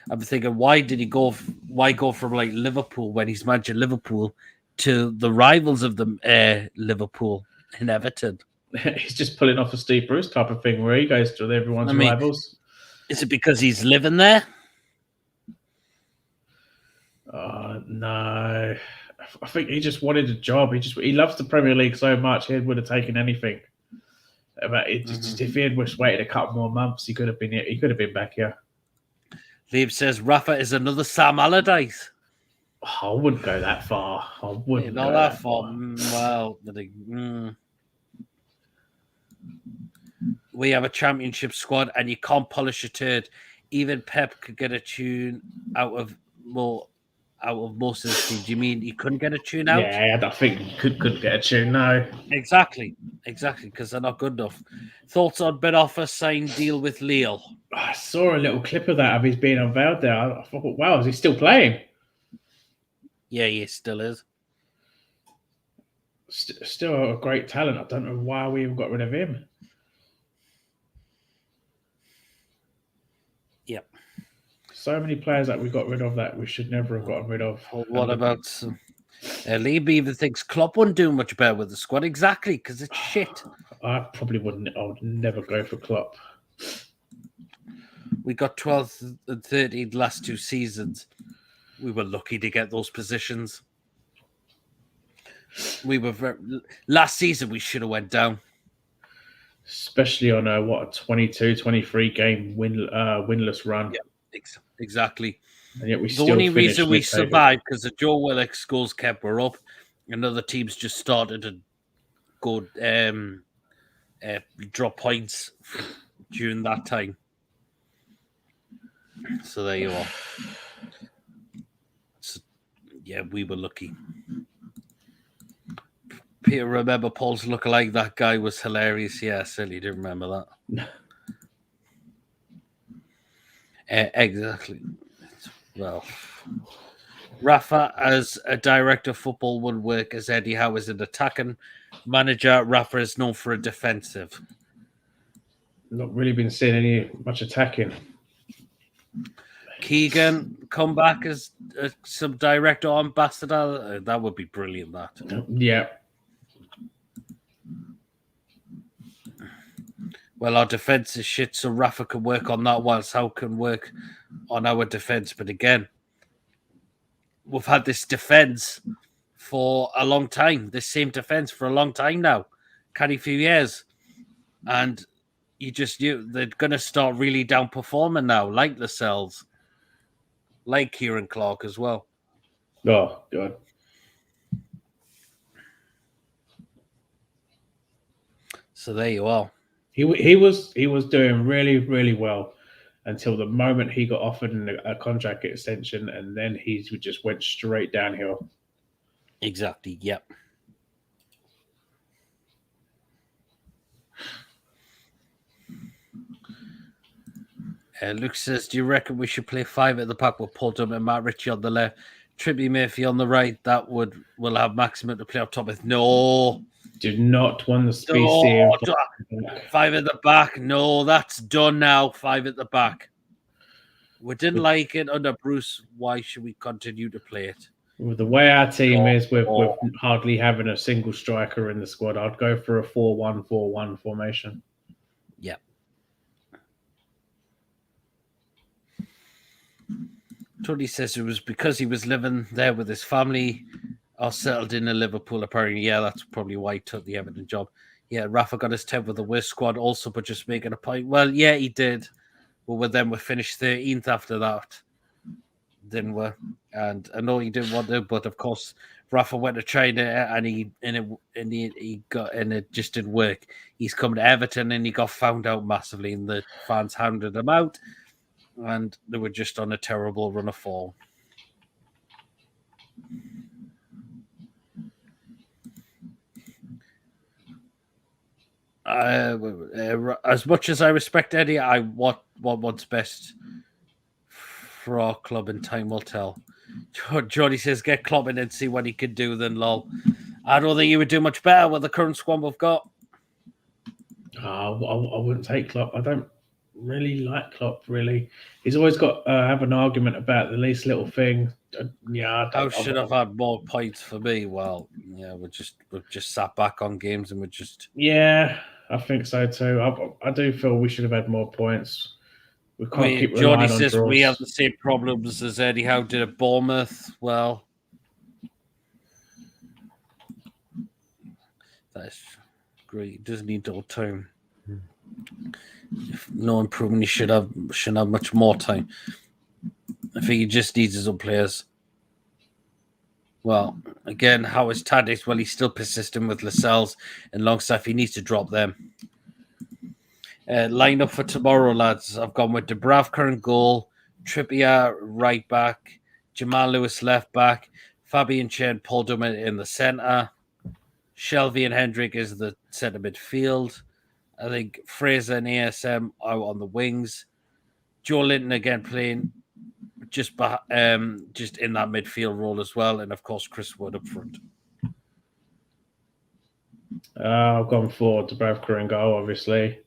I'm thinking, why go from like Liverpool when he's managing Liverpool to the rivals of the Liverpool in Everton? He's just pulling off a Steve Bruce type of thing where he goes to everyone's rivals. Is it because he's living there? No. I think he just wanted a job. He loves the Premier League so much he would have taken anything. But if he had waited a couple more months, he could have been here. He could have been back here. Liam says Rafa is another Sam Allardyce. I wouldn't go that far. I wouldn't go that far. Well, we have a championship squad, and you can't polish a turd. Even Pep could get a tune out of most of the team. Do you mean he couldn't get a tune out? Yeah, I think he couldn't get a tune, no. Exactly, because they're not good enough. Thoughts on Ben Offer signed deal with Lille? I saw a little clip of that of his being unveiled there. I thought, wow, is he still playing? Yeah, he still is. Still a great talent. I don't know why we even got rid of him. Yep. So many players that we got rid of that we should never have gotten rid of. Well, what about Liam even thinks Klopp wouldn't do much better with the squad? Exactly, because it's shit. I probably wouldn't. I would never go for Klopp. we got 12th and 13th last 2 seasons. We were lucky to get those positions. Last season we should have went down, especially on a 22, 23 game winless run. Yeah, exactly. And yet we the still only finished reason we mid-table. survived because the Joe Willock's goals kept her up, and other teams just started to go drop points during that time. So there you are. So, yeah, we were lucky. Peter, remember Paul's lookalike? That guy was hilarious. Yeah, I certainly do remember that. Exactly. Well, Rafa as a director of football would work as Eddie Howe as an attacking manager. Rafa is known for a defensive. Not really been seeing much attacking. Keegan come back as some director or ambassador. That would be brilliant. That. Yeah. Well, our defense is shit, so Rafa can work on that whilst Howe can work on our defense. But again, we've had this defense for a long time. This same defense for a long time now, a few years, and they're going to start really down performing now, like Lascelles, like Kieran Clark as well. Oh God. So there you are. He was doing really, really well until the moment he got offered a contract extension, and then he just went straight downhill. Exactly. Yep. Luke says, do you reckon we should play 5 at the back with Paul Dunn and Matt Ritchie on the left, Trippy Murphy on the right? That will have maximum to play up top with. No. Do not want the species. 5 at the back. No, that's done now. 5 at the back. We didn't like it under Bruce. Why should we continue to play it? With the way our team is, with hardly having a single striker in the squad, I'd go for a 4-1-4-1 formation. Yeah. Tony says it was because he was living there with his family or settled in Liverpool, apparently. Yeah, that's probably why he took the Everton job. Yeah, Rafa got his 10th with the worst squad also, but just making a point. Well, yeah, he did. But then we finished 13th after that, didn't we? And I know he didn't want to, but of course, Rafa went to China and it just didn't work. He's come to Everton and he got found out massively, and the fans hounded him out, and they were just on a terrible run of form. As much as I respect Eddie, what's best for our club, and time will tell. Johnny says, get Klopp in and see what he could do, then lol. I don't think he would do much better with the current squad we've got. I wouldn't take Klopp. I don't really like Klopp, really. He's always got have an argument about the least little thing. I should have had more points for me. Well, yeah, we've just sat back on games and we're just... Yeah, I think so too. I do feel we should have had more points. We can't keep relying on draws. Johnny says we have the same problems as Eddie Howe did at Bournemouth. Well, that's great. It does need all time. If no improvement, he shouldn't have much more time. I think he just needs his own players. Well, again, how is tactics? Well, he's still persistent with Lascelles and Longstaff. He needs to drop them. Line up for tomorrow, lads. I've gone with Dubravka in goal, Trippier right back, Jamal Lewis left back, Fabian Chen, Paul Dummett in the centre, Shelvey and Hendrick is the centre midfield. I think Fraser and ASM are on the wings. Joe Linton again playing just in that midfield role as well, and of course Chris Wood up front. I've gone for Dubravka in goal, obviously.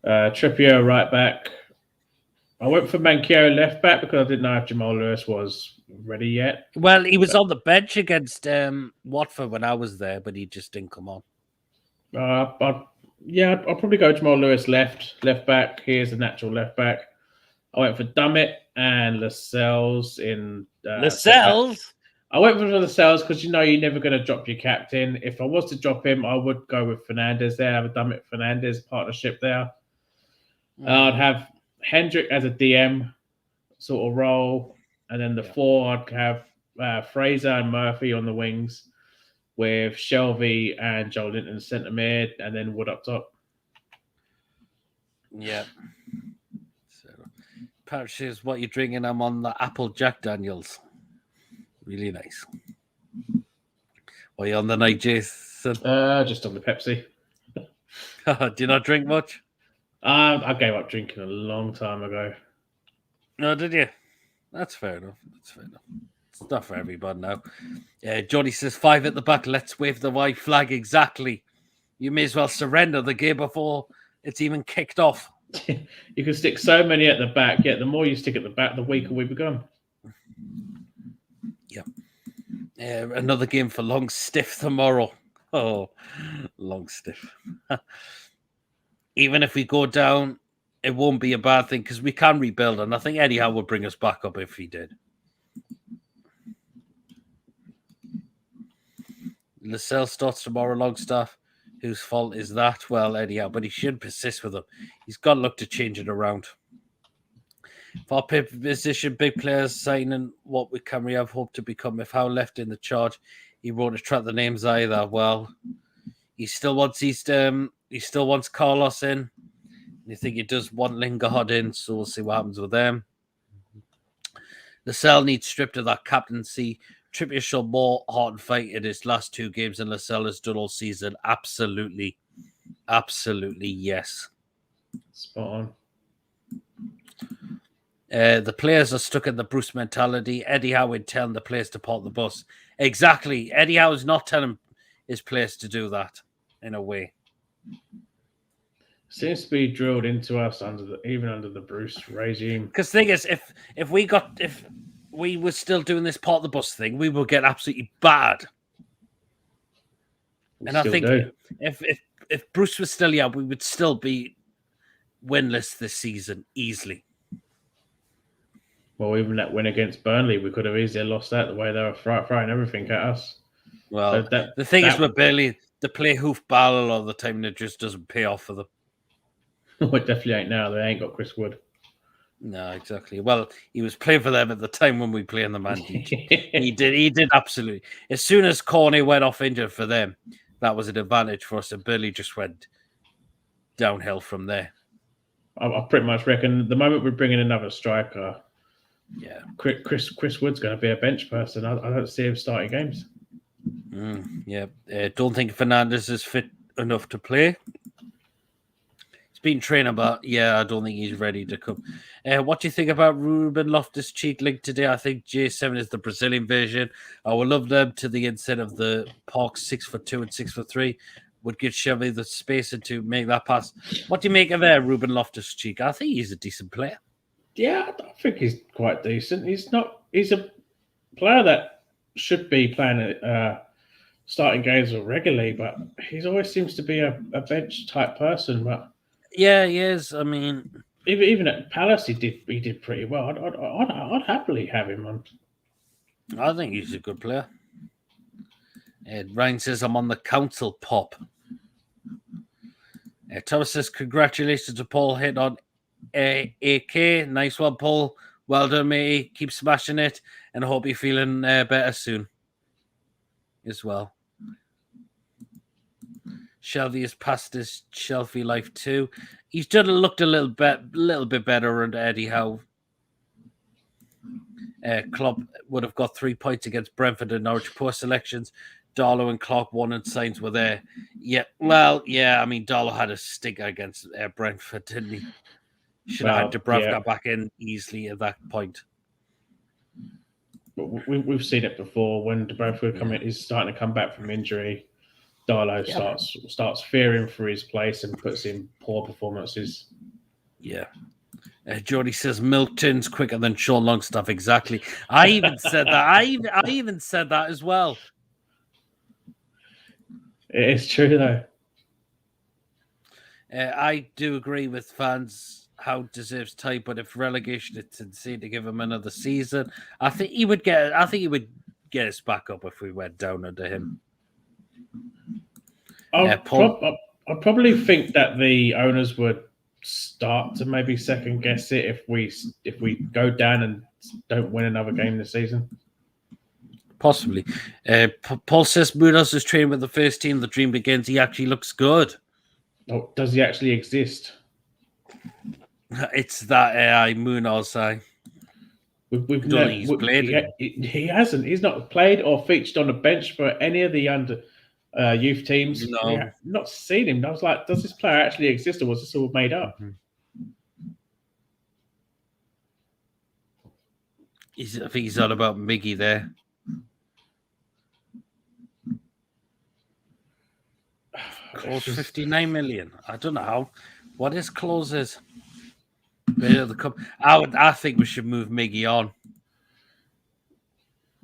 Trippier right back. I went for Manquillo left back because I didn't know if Jamal Lewis was ready yet. Well, he was on the bench against Watford when I was there, but he just didn't come on. I'll probably go Jamal Lewis left back. He is a natural left back. I went for Dummett and Lascelles in Lascelles? I went for Lascelles because you're never going to drop your captain. If I was to drop him, I would go with Fernandez there. Have a Dummett Fernandez partnership there. I'd have Hendrick as a DM sort of role, and then the 4 I'd have Fraser and Murphy on the wings, with Shelby and Joe Linton centre mid, and then Wood up top. Yeah. So, perhaps is what you're drinking. I'm on the Apple Jack Daniels. Really nice. Are you on the night, Jason? Just on the Pepsi. Do you not drink much? I gave up drinking a long time ago. No, did you? That's fair enough. It's not for everybody now. Johnny says 5 at the back. Let's wave the white flag. Exactly. You may as well surrender the game before it's even kicked off. You can stick so many at the back. Yeah, the more you stick at the back, the weaker we become. Yep. Another game for Longstiff tomorrow. Oh, Longstiff. Even if we go down, it won't be a bad thing because we can rebuild, and I think Eddie Howe would bring us back up if he did. Lascelles starts tomorrow, Longstaff. Whose fault is that? Well, Eddie Howe, but he should persist with him. He's got to look to change it around. For our position, big players signing what can we have hope to become? If Howe left in the charge, he won't attract the names either. Well, he still wants Carlos in. You think he does want Lingard in, so we'll see what happens with them. Lascelles needs stripped of that captaincy. Trippier showed more heart and fight in his last 2 games than Lascelles has done all season. Absolutely, yes. Spot on. The players are stuck in the Bruce mentality. Eddie Howe is telling the players to park the bus. Exactly. Eddie Howe is not telling his players to do that in a way. Seems to be drilled into us even under the Bruce regime. Because the thing is, if we were still doing this part of the bus thing, we will get absolutely bad. And I think if Bruce was still here, we would still be winless this season easily. Well, even that win against Burnley, we could have easily lost that the way they were throwing everything at us. Well, so the thing is with Burnley, they play hoofball a lot of the time and it just doesn't pay off for them. Well, it definitely ain't now. They ain't got Chris Wood. No, exactly. Well, he was playing for them at the time when we played in the Man. He did absolutely. As soon as Corney went off injured for them, that was an advantage for us, and Burnley just went downhill from there. I pretty much reckon the moment we bring in another striker, Chris Wood's going to be a bench person. I don't see him starting games. Don't think Fernandez is fit enough to play. Been training, but I don't think he's ready to come. What do you think about Ruben Loftus-Cheek link today? I think J7 is the Brazilian version. I would love them to the instead of the Park 6'2" and 6'3" would give Chevy the space to make that pass. What do you make of Ruben Loftus-Cheek? I think he's a decent player. Yeah, I think he's quite decent. He's a player that should be playing starting games regularly, but he always seems to be a bench type person. But yeah, he is. I mean, even at Palace, he did pretty well. I'd happily have him on. I think he's a good player. Ryan says, I'm on the council, Pop. Thomas says, congratulations to Paul hit on AK. Nice one, Paul. Well done, mate. Keep smashing it, and I hope you're feeling better soon as well. Shelby has passed his Shelby life too. He's looked a little bit better under Eddie Howe. Klopp would have got 3 points against Brentford and Norwich poor selections. Darlow and Clark won and signs were there. I mean, Darlow had a stinker against Brentford, didn't he? Should have had Dubravka back in easily at that point. We've seen it before when Dubravka is starting to come back from injury. Darlow starts fearing for his place and puts in poor performances. Yeah. Jody says Milton's quicker than Sean Longstaff. Exactly. I even said that. I even said that as well. It is true though. I do agree with fans how deserves type, but if relegation it's insane to give him another season, I think he would get us back up if we went down under him. I'd probably think that the owners would start to maybe second guess it if we go down and don't win another game this season. Possibly. Paul says Munoz is training with the first team. The dream begins. He actually looks good. Oh, does he actually exist? It's that AI Munoz. We've played. He hasn't. He's not played or featured on the bench for any of the under youth teams. No, not seen him. I was like, does this player actually exist, or was this all made up? Mm-hmm. I think he's all about Miggy there. Close 59 million. I don't know how. What his clause is? I think we should move Miggy on.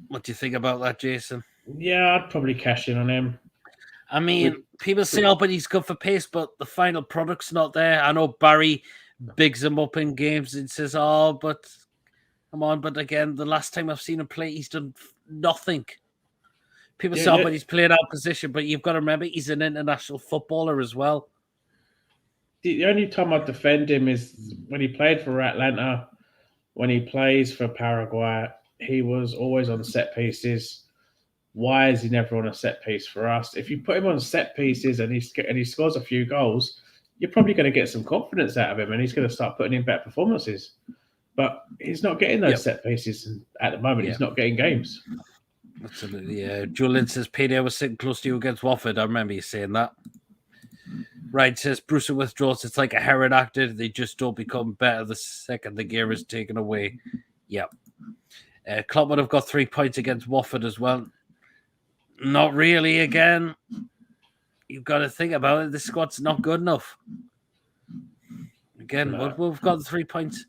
What do you think about that, Jason? Yeah, I'd probably cash in on him. I mean, people say, "Oh, but he's good for pace," but the final product's not there. I know Barry bigs him up in games and says, "Oh, but come on!" But again, the last time I've seen him play, he's done nothing. People say, "Oh, but he's played out of position," but you've got to remember he's an international footballer as well. The only time I defend him is when he played for Atlanta. When he plays for Paraguay, he was always on set pieces. Why is he never on a set piece for us? If you put him on set pieces and he scores a few goals, you're probably going to get some confidence out of him, and he's going to start putting in better performances. But he's not getting those set pieces, and at the moment, he's not getting games. Absolutely, yeah. Julian says, "Payday was sitting close to you against Watford." I remember you saying that. Right, says Bruce withdraws. It's like a Herod actor. They just don't become better the second the gear is taken away. Yep. Klopp would have got 3 points against Watford as well. Not really. Again, you've got to think about it. The squad's not good enough. Again, we've got 3 points.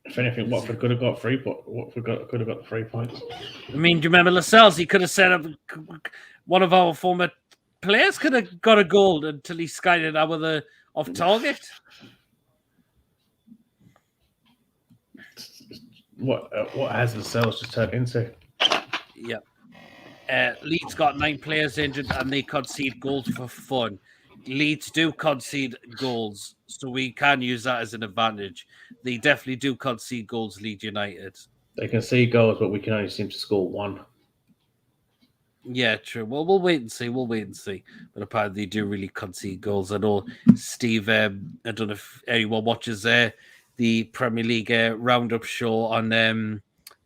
If anything, Watford could have got 3 points. Watford could have got the 3 points. I mean, do you remember Lascelles? He could have set up one of our former players could have got a goal until he skied it out with a off target. What has Lascelles just turned into? Yeah. Leeds got 9 players injured and they concede goals for fun. Leeds do concede goals, so we can use that as an advantage. They definitely do concede goals, Leeds United. They can see goals, but we can only seem to score 1. Yeah, true. Well, we'll wait and see. But apparently they do really concede goals. I know, Steve, I don't know if anyone watches the Premier League Roundup show on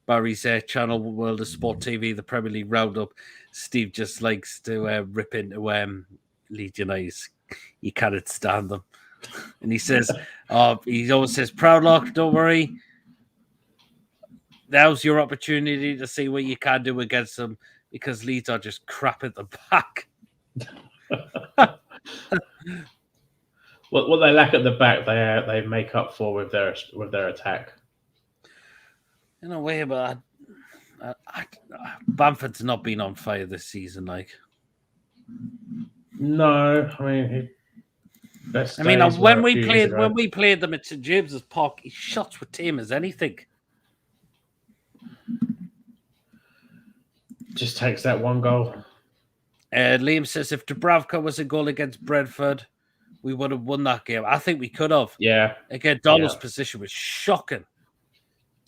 Barry's channel, World of Sport TV, the Premier League Roundup. Steve just likes to rip into Leeds United. He cannot stand them. And he says, he always says, Proudlock, don't worry. Now's your opportunity to see what you can do against them, because Leeds are just crap at the back. What they lack at the back, they make up for with their attack. In a way, but Bamford's not been on fire this season. Like, no, I mean, when we played them at St James's Park, his shots were tame as anything. Just takes that one goal. Liam says if Dubravka was a goal against Brentford, we would have won that game. I think we could have. Yeah. Again, Dollar's position was shocking.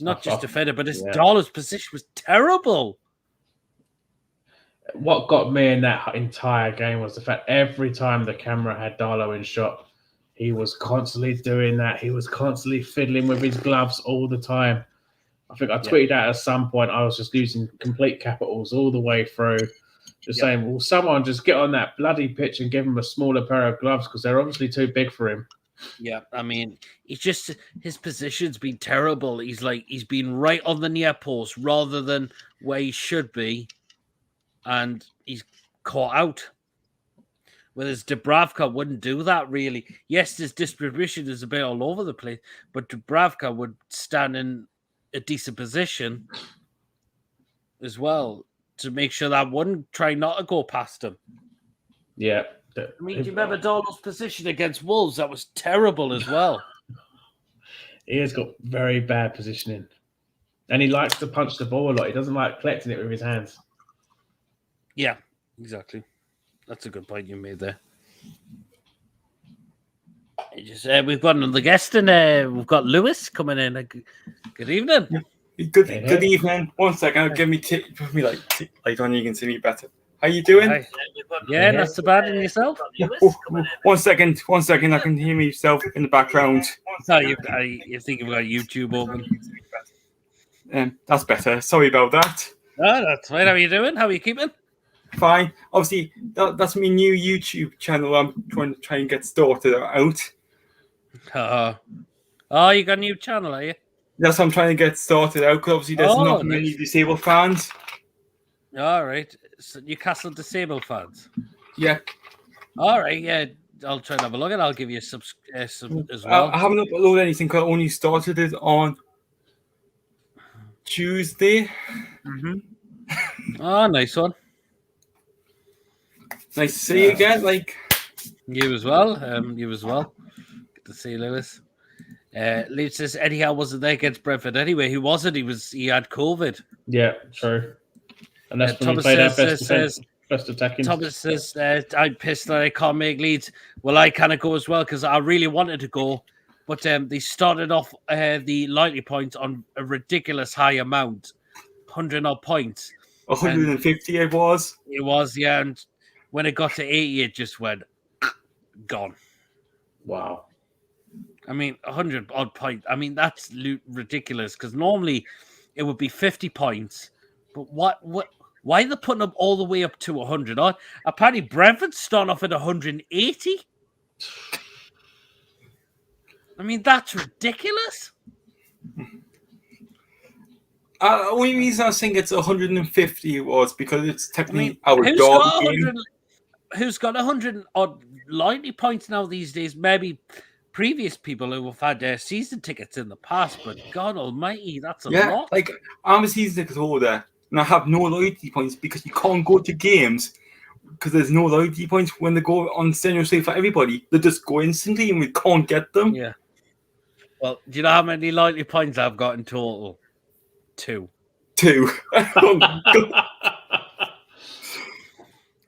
Not just defender, but his Dollar's position was terrible. What got me in that entire game was the fact every time the camera had Darlow in shot, he was constantly doing that. He was constantly fiddling with his gloves all the time. I think I tweeted out at some point I was just using complete capitals all the way through, just saying, will someone just get on that bloody pitch and give him a smaller pair of gloves, because they're obviously too big for him. Yeah, I mean, his position's been terrible. He's been right on the near post rather than where he should be, and he's caught out. Whereas Dubravka wouldn't do that, really. Yes, his distribution is a bit all over the place, but Dubravka would stand in a decent position as well to make sure that wouldn't try not to go past him. Yeah, I mean, do you remember Darnold's position against Wolves? That was terrible as well. He has got very bad positioning. And he likes to punch the ball a lot. He doesn't like collecting it with his hands. Yeah, exactly. That's a good point you made there. We've got another guest, and we've got Lewis coming in. Good evening. Good evening. 1 second. Give me light on. You can see me better. How you doing? Hi. Yeah, not so bad. And yourself? Oh, 1 second. 1 second. I can hear myself in the background. No, you think you've got YouTube open. That's better. Sorry about that. Oh, that's fine. How are you doing? How are you keeping? Fine. Obviously, that's my new YouTube channel. I'm trying to get started out. Oh, you got a new channel, are you? That's what I'm trying to get started out. Because obviously, there's not many disabled fans. All right. So Newcastle disabled fans. Yeah. All right. Yeah, I'll try and have a look, and I'll give you some as well. I haven't uploaded anything because I only started it on Tuesday. Oh, nice one. Nice to see you again. You as well. Good to see you, Lewis. Lewis says Eddie Howe wasn't there against Brentford anyway. Who was it? He had COVID. Yeah, true. And that's when we played our best attacking. Thomas says I'm pissed that I can't make Leeds. Well, I kind of go as well because I really wanted to go, but they started off the likely points on a ridiculous high amount, 100 odd points. 150 it was. It was, yeah. And when it got to 80, it just went gone. Wow. I mean, 100 odd points. I mean, that's ridiculous because normally it would be 50 points. But why are they putting them all the way up to 100 odd? Apparently, Brentford starting off at 180. I mean, that's ridiculous. Only reason I think it's 150 was because it's technically our dog game. Who's got 100 odd likely points now these days? Maybe previous people who have had their season tickets in the past, but God Almighty, that's a lot. Like I'm a season ticket holder, and I have no loyalty points because you can't go to games because there's no loyalty points when they go on senior sale for everybody. They just go instantly, and we can't get them. Yeah. Well, do you know how many loyalty points I've got in total? 2.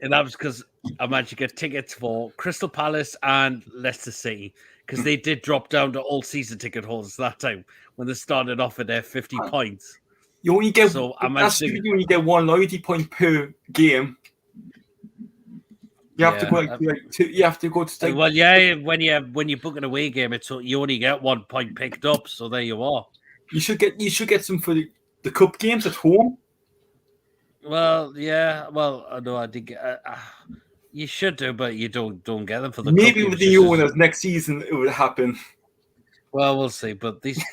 And that was because I managed to get tickets for Crystal Palace and Leicester City because they did drop down to all season ticket holders that time when they started off at their 50 points. You only get you only get 1 loyalty point per game. You have to go you have to go to. Well, yeah, when you book an away game, you only get 1 point picked up. So there you are. You should get some for the cup games at home. Well, yeah. Well, I know I did get. You should do, but you don't get them for the. Maybe with the new owners next season it would happen. Well, we'll see. But these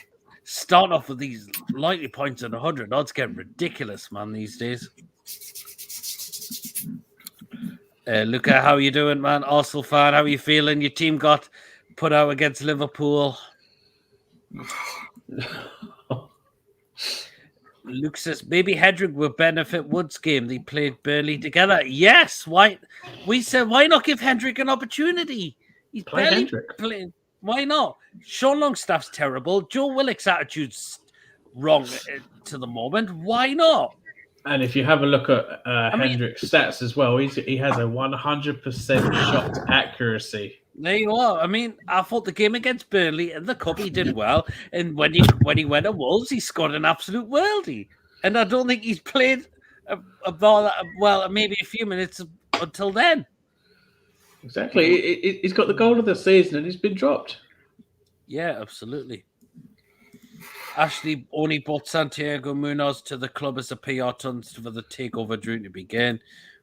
start off with these likely points at 100 odds get ridiculous, man. These days. Luca, how are you doing, man? Arsenal fan, how are you feeling? Your team got put out against Liverpool. Luke says maybe Hedrick will benefit Wood's game. They played Burnley together. Yes, why? We said why not give Hedrick an opportunity? He's barely playing. Why not? Sean Longstaff's terrible. Joe Willock's attitude's wrong to the moment. Why not? And if you have a look at Hendrick's stats as well, he has a 100% shot accuracy. There you are. I mean, I thought the game against Burnley and the cup he did well, and when he went to Wolves, he scored an absolute worldie. And I don't think he's played maybe a few minutes until then. Exactly. He's got the goal of the season, and he's been dropped. Yeah, absolutely. Ashley only brought Santiago Munoz to the club as a PR stunt for the takeover dream to begin.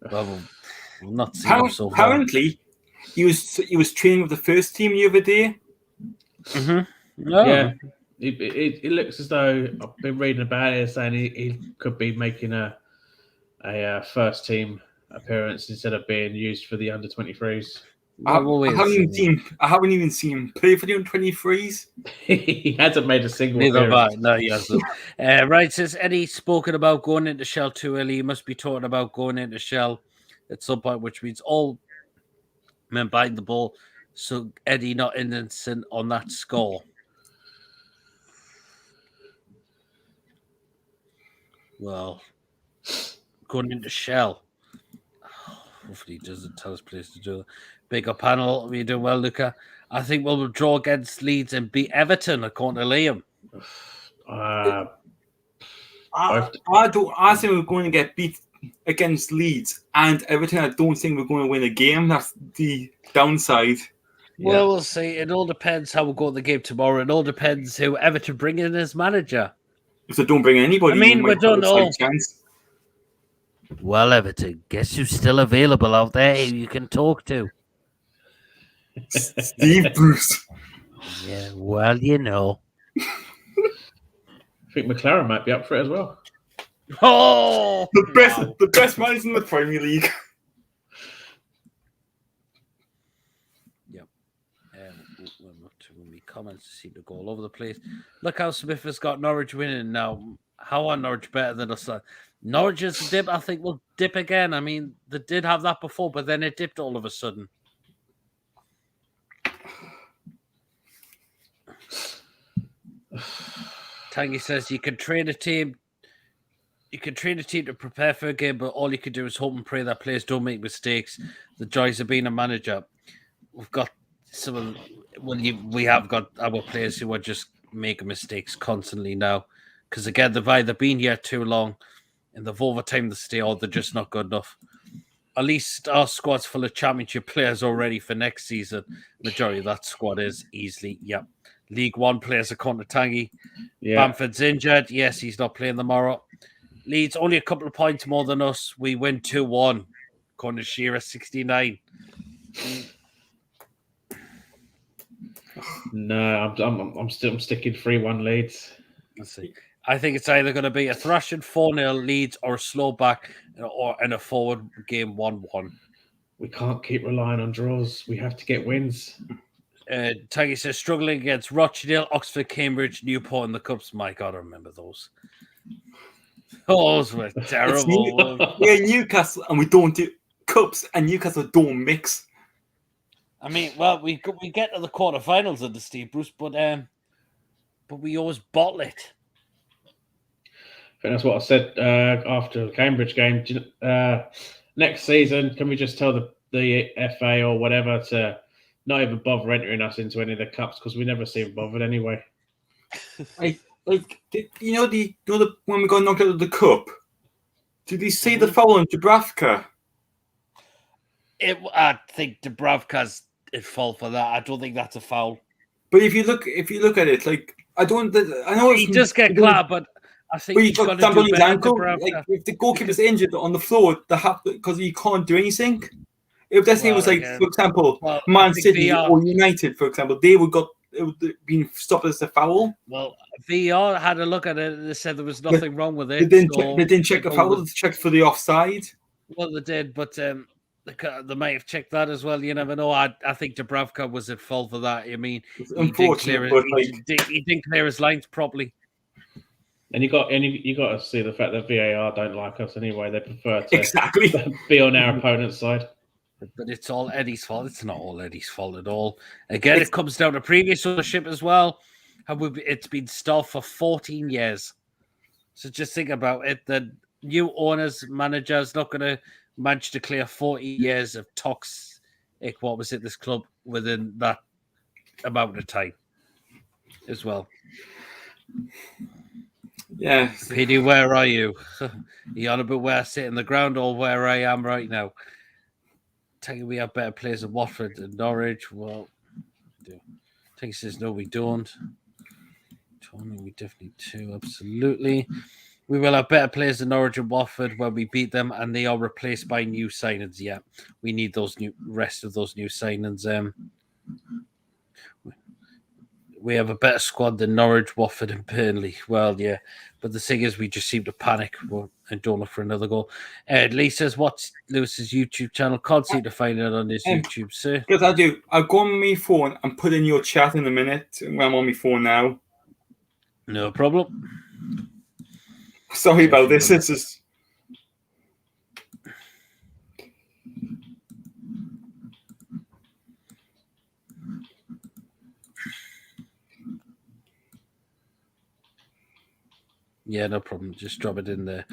Well, we'll not see him so far. Apparently, he was training with the first team the other day. Mm-hmm. Oh. Yeah, it looks as though I've been reading about it, saying he could be making a first team appearance instead of being used for the under 23s. I haven't even seen him play for the under-23s. He hasn't made a single appearance. No, he hasn't. Right, says Eddie spoken about going into Shell too early. He must be talking about going into Shell at some point, which means all men biting the ball. So Eddie not innocent on that score. Well, going into Shell. Hopefully he doesn't tell us players to do it. Big up panel. Are you doing well, Luca? I think we'll draw against Leeds and beat Everton, according to Liam. I think we're going to get beat against Leeds and Everton. I don't think we're going to win a game. That's the downside. Well, we'll see. It all depends how we'll go in the game tomorrow. It all depends who Everton bring in as manager. If they don't bring anybody, I mean, we don't know. Chance. Well, Everton, guess who's still available out there who you can talk to? Steve Bruce. Yeah, well, you know. I think McLaren might be up for it as well. Oh, the best man in the Premier League. Yep. When we comments seem to go all over the place. Look how Smith has got Norwich winning now. How are Norwich better than us? Norwich's dip, I think, will dip again. I mean, they did have that before, but then it dipped all of a sudden. Tangy says you can train a team. You can train a team to prepare for a game, but all you can do is hope and pray that players don't make mistakes. The joys of being a manager. We've got we have got our players who are just making mistakes constantly now. Because again, they've either been here too long and they've overtimed the stay, or they're just not good enough. At least our squad's full of championship players already for next season. Majority of that squad is easily, League One players are Conor Tangy. Yeah. Bamford's injured. Yes, he's not playing tomorrow. Leeds only a couple of points more than us. We win 2-1. Conor Shearer 69. No, I'm sticking 3-1 Leeds. Let's see. I think it's either going to be a thrashing 4-0 Leeds or a slow back or in a forward game 1-1. We can't keep relying on draws. We have to get wins. Tangy says struggling against Rochdale, Oxford, Cambridge, Newport in the Cups. My God, I remember those. Those were terrible. We're Newcastle and we don't do Cups, and Newcastle don't mix. I mean, well, we get to the quarterfinals of the Steve Bruce, but we always bottle it. I think that's what I said after the Cambridge game. Next season, can we just tell the FA or whatever to not even bother entering us into any of the cups, because we never seem bothered anyway. When we got knocked out of the cup, did you see the foul on Dubravka? I think Dubravka's at fault for that. I don't think that's a foul. But if you look at it, I know he does get clapped, but I think he's got to do better. Ankle. If the goalkeeper's injured on the floor, because he can't do anything. If let's say it was for example, Man City or United, for example, it would have been stopped as a foul. Well, VR had a look at it and they said there was nothing wrong with it. They didn't check the foul. They checked for the offside. Well, they did, but they might have checked that as well. You never know. I think Dubravka was at fault for that. I mean, he didn't clear his lines properly. And you got to see the fact that VAR don't like us anyway. They prefer to be on our opponent's side. But it's all Eddie's fault. It's not all Eddie's fault at all. Again, it comes down to previous ownership as well. It's been stalled for 14 years. So just think about it. The new owners, managers, not going to manage to clear 40 years of toxic, this club within that amount of time as well. Yeah. PD, where are you? Are you on about where I sit in the ground or where I am right now? We have better players than Watford and Norwich. Well, Tangy says no, we don't. Tony, we definitely do. Absolutely. We will have better players than Norwich and Watford when we beat them, and they are replaced by new signings. Yeah, we need those rest of those new signings. We have a better squad than Norwich, Watford, and Burnley. Well, yeah, but the thing is, we just seem to panic and don't look for another goal. Lee says, "What's Lewis's YouTube channel?" Can't seem to find it on his YouTube, sir. Yes, I do. I'll go on my phone and put in your chat in a minute when I'm on my phone now. No problem. Sorry about this. This is. Yeah, no problem. Just drop it in there.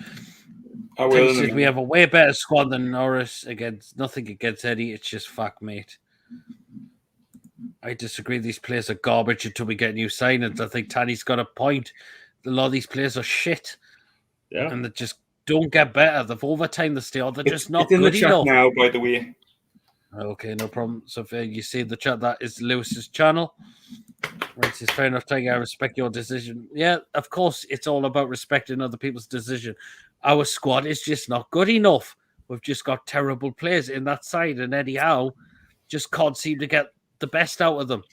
I will. Says we have a way better squad than Norris. Against nothing against Eddie. It's just fact, mate. I disagree. These players are garbage until we get new signings. I think Tanny's got a point. A lot of these players are shit. Yeah. And they just don't get better. They've overtime the steel. They're just not it's in good the chat enough. now, by the way. Okay, no problem. So if you see the chat, that is Lewis's channel. Right, it's fair enough, Tiger. I respect your decision. Yeah, of course, it's all about respecting other people's decision. Our squad is just not good enough. We've just got terrible players in that side, and Eddie Howe just can't seem to get the best out of them.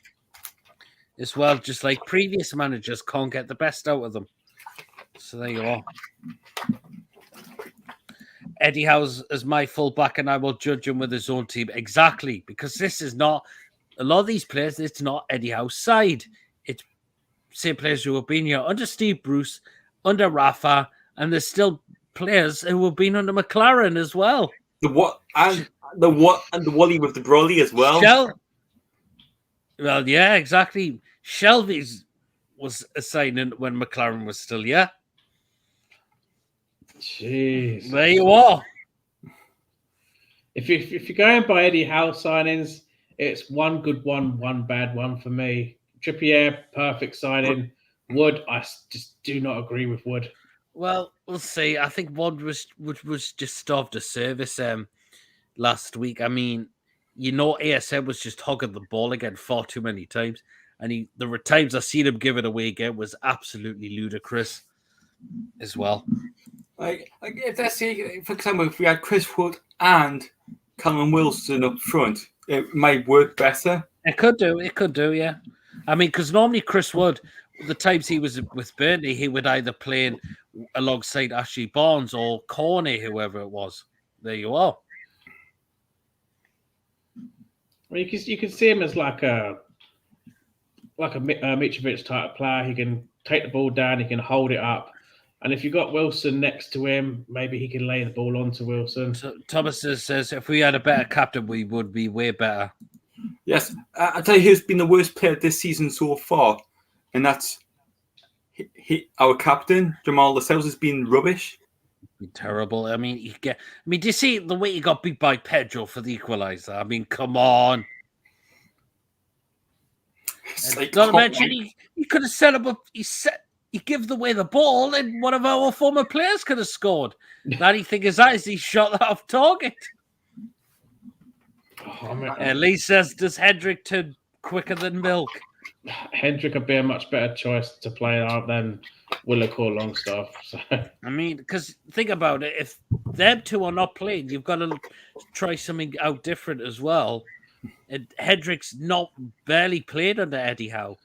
As well, just like previous managers can't get the best out of them. So there you are. Eddie Howe's as my fullback, and I will judge him with his own team. Exactly, because this is not a lot of these players. It's not Eddie Howe's side. It's same players who have been here under Steve Bruce, under Rafa, and there's still players who have been under McLaren as well. The Wally with the brolly as well. Well, yeah, exactly. Shelby's was a signing when McLaren was still, yeah. Jeez. There you are. If you're going by Eddie Howe signings, it's one good one, one bad one for me. Trippier, perfect signing. Wood, I just do not agree with Wood. Well, we'll see. I think Wood was just starved of service last week. I mean, ASM was just hogging the ball again far too many times. And the times I seen him give it away again was absolutely ludicrous as well. Like let's say, for example, if we had Chris Wood and Callum Wilson up front, it might work better. It could do, yeah. I mean, because normally Chris Wood, the times he was with Burnley, he would either play alongside Ashley Barnes or Corney, whoever it was. There you are. Well, you can see him as like a Mitrovic type player. He can take the ball down, he can hold it up. And if you've got Wilson next to him, maybe he can lay the ball onto Wilson. So Thomas says, if we had a better captain, we would be way better. Yes. I'll tell you who's been the worst player this season so far, and that's our captain, Jamal Lascelles, has been rubbish. Terrible. I mean, do you see the way he got beat by Pedro for the equaliser? I mean, come on. Not to mention, he could have set up he give away the ball, and one of our former players could have scored. The only thing is he shot that off target. Lee says, does Hendrick turn quicker than Milk? Hendrick would be a much better choice to play out than Willock or Longstaff. So. I mean, because think about it. If them two are not playing, you've got to try something out different as well. And Hendrick's not barely played under Eddie Howe.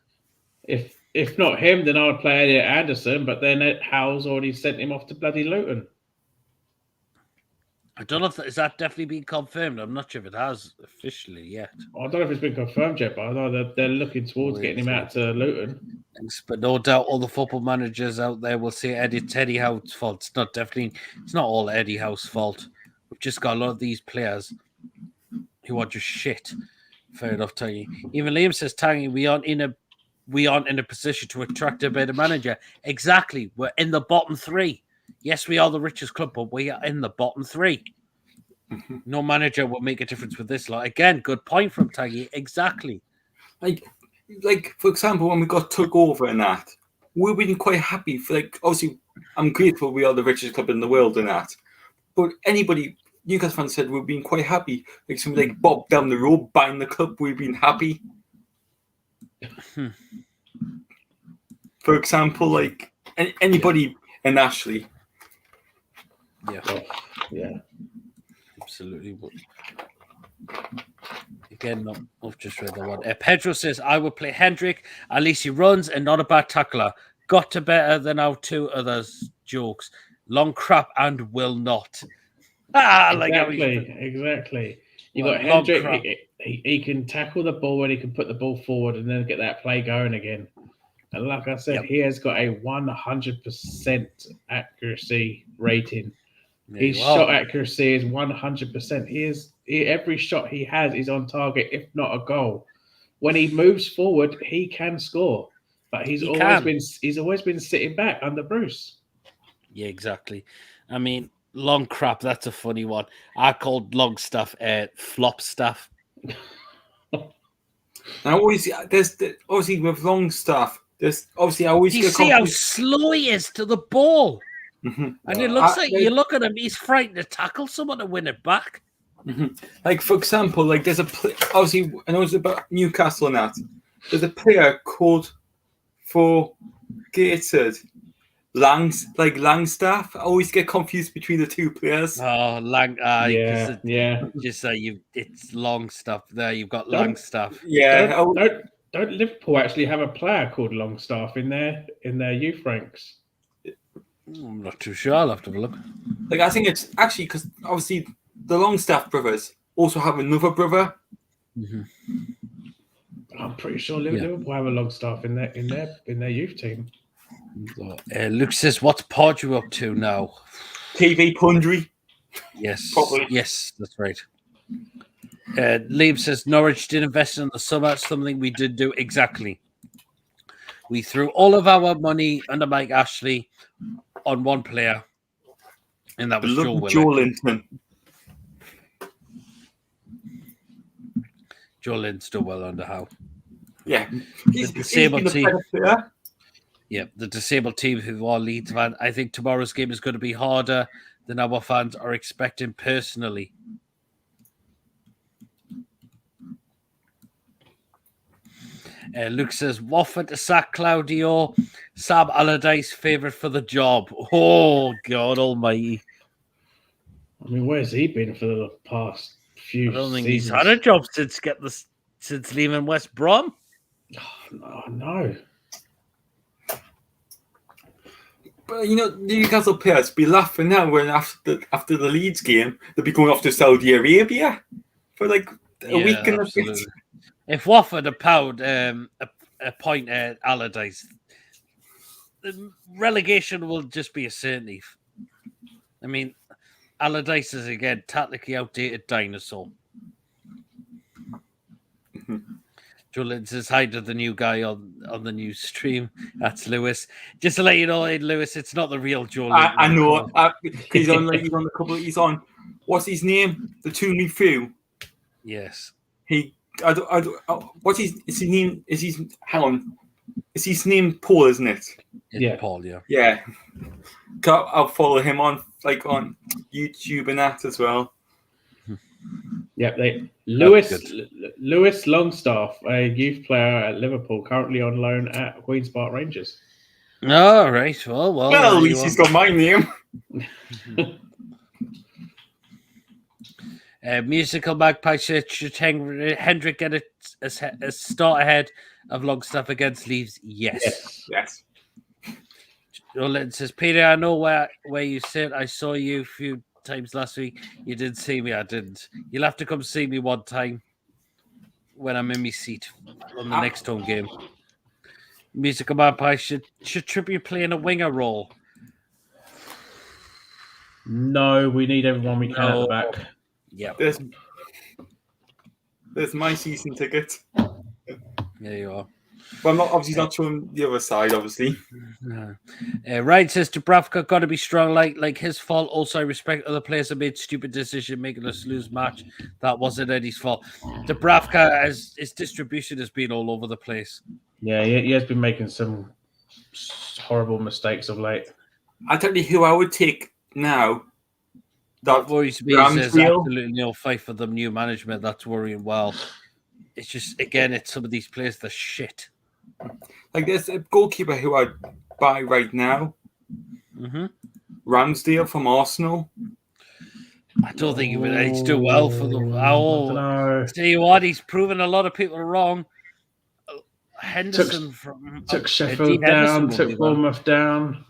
If not him, then I would play Eddie Anderson, but then Howe's already sent him off to bloody Luton. I don't know if is that definitely been confirmed. I'm not sure if it has officially yet. I don't know if it's been confirmed yet, but I know they're looking towards getting him out to Luton. But no doubt all the football managers out there will say it's Eddie Howe's fault. It's not all Eddie Howe's fault. We've just got a lot of these players who are just shit. Fair enough, Tangy. Even Liam says, Tangy, we aren't in a position to attract a better manager. Exactly. We're in the bottom three. Yes, we are the richest club, but we are in the bottom three. Mm-hmm. No manager will make a difference with this lot. Again, good point from Tangy. Exactly. Like for example, when we got took over and that, we've been quite happy for obviously I'm grateful we are the richest club in the world and that. But Newcastle fans said we've been quite happy. Like somebody like Bob down the road buying the club, we've been happy. For example, like anybody in Ashley. Yeah. Absolutely. Again, I've just read the one. Pedro says, I would play Hendrick. At least he runs and not a bad tackler. Got to better than our two others. Jokes. Long crap and will not. Exactly. You got Hendrick. He can tackle the ball and he can put the ball forward and then get that play going again. And like I said, he has got a 100% accuracy rating. His shot accuracy is 100%. Every shot he has is on target, if not a goal. When he moves forward, he can score. But he's always been sitting back under Bruce. Yeah, exactly. I mean, long crap, that's a funny one. I called long stuff flop stuff. And obviously, obviously with long stuff, there's obviously I always Do you get see how confused. slow he is to the ball? Mhm. And it looks like you look at him, he's frightened to tackle someone to win it back. Like, for example, like there's obviously, I know it's about Newcastle and that. There's a player called for Gated Langstaff. I always get confused between the two players. Oh, Just it's long stuff there. You've got long stuff. Yeah. Don't Liverpool actually have a player called Longstaff in their youth ranks? I'm not too sure. I'll have to have a look. Like, I think it's actually because obviously the Longstaff brothers also have another brother. I'm pretty sure Liverpool have a Longstaff in their youth team. Luke says, "What's Portugal up to now?" TV Pundry. Yes, Probably. yes, that's right. Liam says Norwich did invest in the summer, something we did do exactly. We threw all of our money under Mike Ashley on one player, and that was Joe Linton. Joe Linton's still well under Howe. Yeah, the disabled team. Yeah, the disabled team who are Leeds fans. I think tomorrow's game is going to be harder than our fans are expecting personally. Luke says, Watford to sack Claudio, Sam Allardyce favourite for the job. Oh, God almighty. I mean, where's he been for the past few seasons? I don't think he's had a job since leaving West Brom. Oh, no. But, you know, the Newcastle players be laughing now when after the Leeds game, they'll be going off to Saudi Arabia for like a week and a bit. If Watford appoint Allardyce, the relegation will just be a certainty. I mean, Allardyce is again tactically outdated dinosaur. Julian says hi to the new guy on the new stream. That's Lewis. Just to let you know, Lewis, it's not the real Julian. I know. He's on the couple. He's on. What's his name? The Two Me Few. Yes. What's his name? Hang on. Is his name Paul? Isn't it? Yeah, Paul. Yeah. Yeah. I'll follow him on YouTube and that as well. Yep, Lewis Longstaff, a youth player at Liverpool, currently on loan at Queen's Park Rangers. All right. Well. At least he's got my name. Musical Magpie should Hendrick get a start ahead of Longstaff against Leeds? Yes. Jolene says, Peter, I know where you sit. I saw you a few times last week. You didn't see me. I didn't. You'll have to come see me one time when I'm in my seat on the next home game. Musical Magpie should Trippier play in a winger role? No, we need everyone we can at the back. Yeah. There's my season ticket. There you are. Well, I'm obviously not showing the other side, obviously. No. Ryan says Dubravka got to be strong, like his fault. Also, I respect other players that made stupid decision making us lose match. That wasn't Eddie's fault. Dubravka, his distribution has been all over the place. Yeah, he has been making some horrible mistakes of late. I'll tell you who I would take now. That worries me. There's absolutely no fight for the new management. That's worrying. Well, it's just, again, it's some of these players, they're shit. Like, there's a goalkeeper who I'd buy right now. Ramsdale from Arsenal. I don't think he's doing well for them. Tell you what, he's proven a lot of people wrong. Henderson took Sheffield down, took Bournemouth down.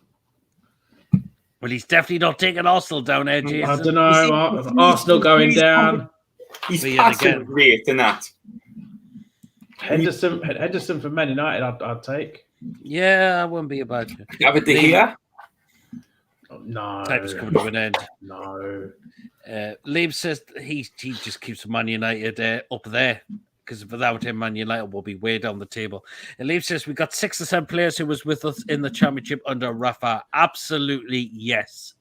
Well, he's definitely not taking Arsenal down there, Jason. I don't know. Arsenal going down. He's passing great in that. Henderson for Man United, I'd take. Yeah, I wouldn't be a bad. Have it here? No. Time's coming to an end. No. Liam says he just keeps Man United up there. because without him, Man United will be way down the table. Elif says, we got 6 or 7 players who was with us in the championship under Rafa. Absolutely, yes.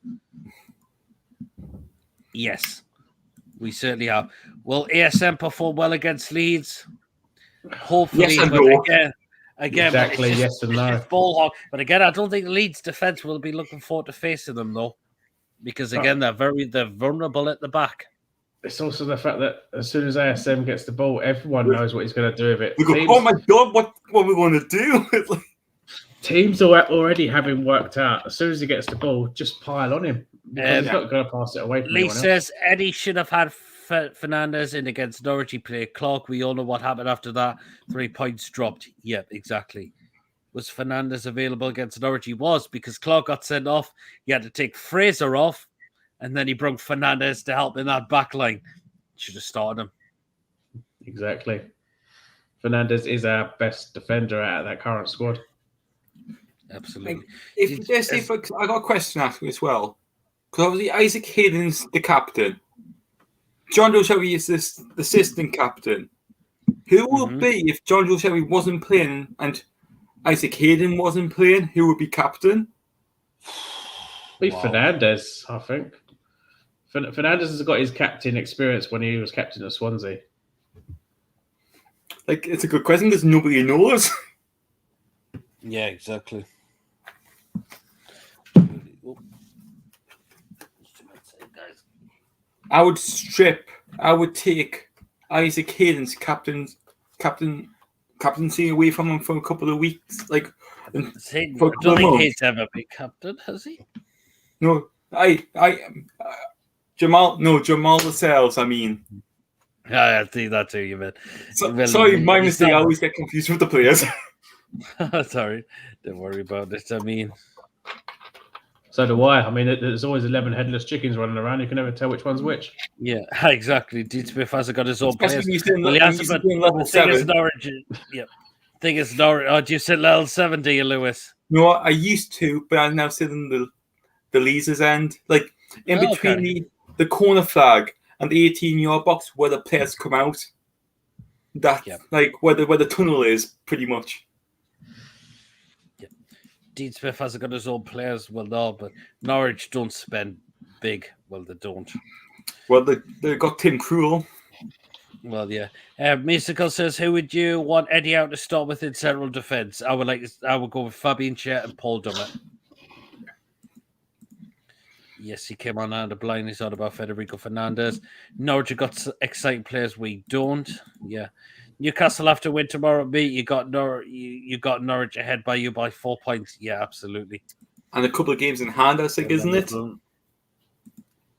Yes, we certainly have. Will ASM perform well against Leeds? Hopefully, Yes and but no. again, Exactly, but yes and no. it's ball hog. But again, I don't think Leeds defense will be looking forward to facing them though, because again, they're vulnerable at the back. It's also the fact that as soon as ASM gets the ball, everyone knows what he's going to do with it. We go, oh my God, what are we going to do? Teams are already having worked out. As soon as he gets the ball, just pile on him. Because he's not going to pass it away from Lee anyone says Eddie should have had Fernandez in against Norwich. He played Clark. We all know what happened after that. 3 points dropped. Yep, exactly. Was Fernandez available against Norwich? He was, because Clark got sent off. He had to take Fraser off, and then he brought Fernandez to help in that back line. Should have started him. Exactly. Fernandez is our best defender out of that current squad. Absolutely. I got a question to ask you as well. Because obviously Isaac Hayden's the captain. John Joe Shelby is the assistant captain. Who will be if John Joe Shelby wasn't playing and Isaac Hayden wasn't playing? Who would be captain? Fernandez, I think. Fernandez has got his captain experience when he was captain of Swansea. Like, it's a good question because nobody knows. Yeah, exactly. I would take Isaac Hayden's captaincy away from him for a couple of weeks. Like, I don't think he's ever been captain, has he? No, Jamal Lascelles, I mean. I think that too, you meant. Sorry, my mistake. I always get confused with the players. Sorry, don't worry about it. I mean, so do I. I mean, there's always 11 headless chickens running around. You can never tell which one's which. Yeah, exactly. Dean Smith hasn't got his own players. Well, he hasn't, but level 7. Thing is Norwich. Oh, do you sit level 7, do you, Lewis? No, I used to, but I now sit in the Leazer's end. Like, in between the corner flag and the 18-yard box where the players come out. That's like where the tunnel is, pretty much. Dean Smith hasn't got his own players. Well, no, but Norwich don't spend big. Well, they don't. Well, they got Tim Krul. Well, yeah. Musical says, who would you want Eddie Howe to start with in central defence? I would go with Fabian Schär and Paul Dummett. Yes, he came on under blind. He's on about Federico Fernandez. Norwich have got exciting players. We don't. Yeah. Newcastle have to win tomorrow. You got Norwich ahead by 4 points. Yeah, absolutely. And a couple of games in hand, I think, isn't it?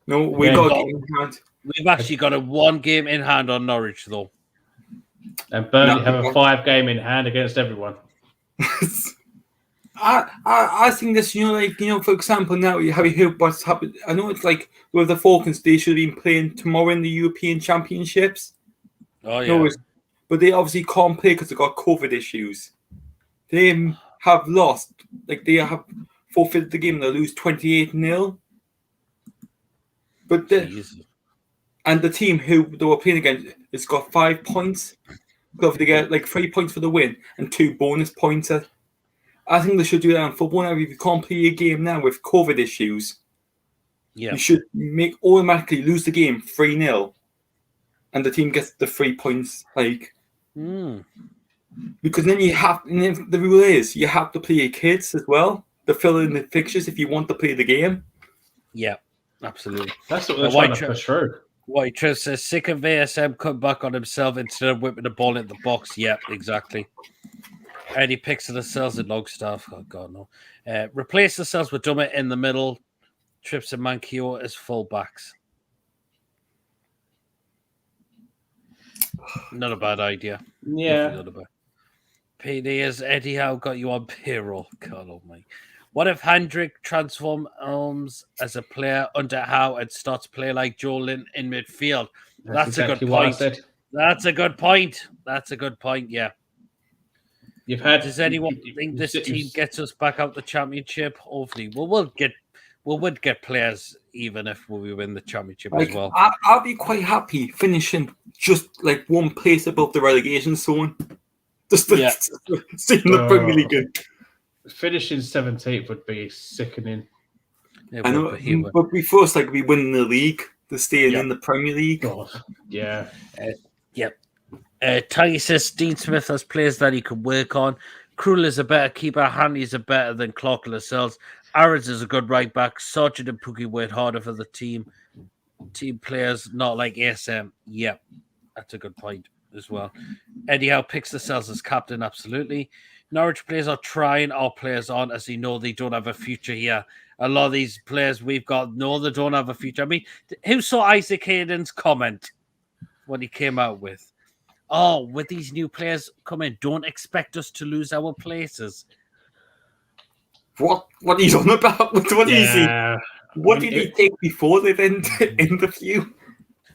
No, we've actually got a 1 game in hand on Norwich, though. And Burnley have a 5 game in hand against everyone. I think this, for example, now you heard what's happened. I know it's like with the Falcons, they should have been playing tomorrow in the European Championships. Oh, yeah. But they obviously can't play because they've got COVID issues. They have lost, they have forfeited the game. They lose 28-0. But the team who they were playing against has got 5 points. Because they get 3 points for the win and 2 bonus points. I think they should do that in football now. If you can't play a game now with COVID issues, you should automatically lose the game 3-0. And the team gets the 3 points, because then the rule is you have to play your kids as well to fill in the fixtures if you want to play the game. Yeah, absolutely. That's what they're trying to push through. White Trev says, sick of ASM cut back on himself instead of whipping the ball in the box. Yep, exactly. Eddie picks the cells at Longstaff. Oh, God, no. Replace the cells with Dummett in the middle. Trips and Mankiewicz as fullbacks. Not a bad idea. Yeah. PD is Eddie Howe got you on payroll. God almighty. What if Hendrick transforms as a player under Howe and starts to play like Jolin in midfield? That's exactly a good point. That's a good point. That's a good point, yeah. Does anyone think this team gets us back out the championship? Hopefully. We would get players, even if we win the championship Like, as well. I'll be quite happy finishing just like one place above the relegation zone. Just to stay in the Premier League. Finishing 17th would be sickening. I know, but before it's like we win the league, to staying in the Premier League. God, yeah. Taggy says Dean Smith has players that he could work on. Krul is a better keeper. Hanley's a better than Clark Lascelles. Arons is a good right back. Sargent and Pookie worked harder for the team. Team players, not like ASM. Yep, that's a good point as well. Eddie Howe picks Lascelles as captain. Absolutely. Norwich players are trying. Our players aren't, as they know they don't have a future here. A lot of these players we've got, no, they don't have a future. I mean, who saw Isaac Hayden's comment when he came out with, "Oh, with these new players coming, don't expect us to lose our places." What are you on about? What did he say? What did he take before the interview?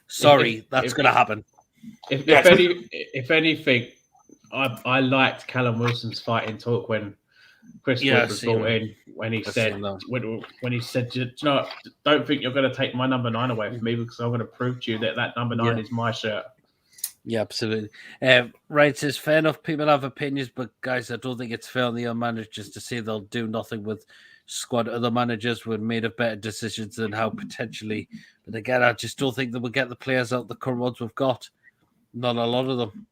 Sorry, that's going to happen. If anything, I liked Callum Wilson's fighting talk when Chris Wood was brought in, when he said, you know, don't think you're going to take my number 9 away from me, because I'm going to prove to you that number 9 is my shirt. Yeah, absolutely. Right, says, fair enough, people have opinions, but guys, I don't think it's fair on the other managers to say they'll do nothing with squad. Other managers would have made a better decisions than how potentially. But again, I just don't think they will get the players out the current ones we've got. Not a lot of them.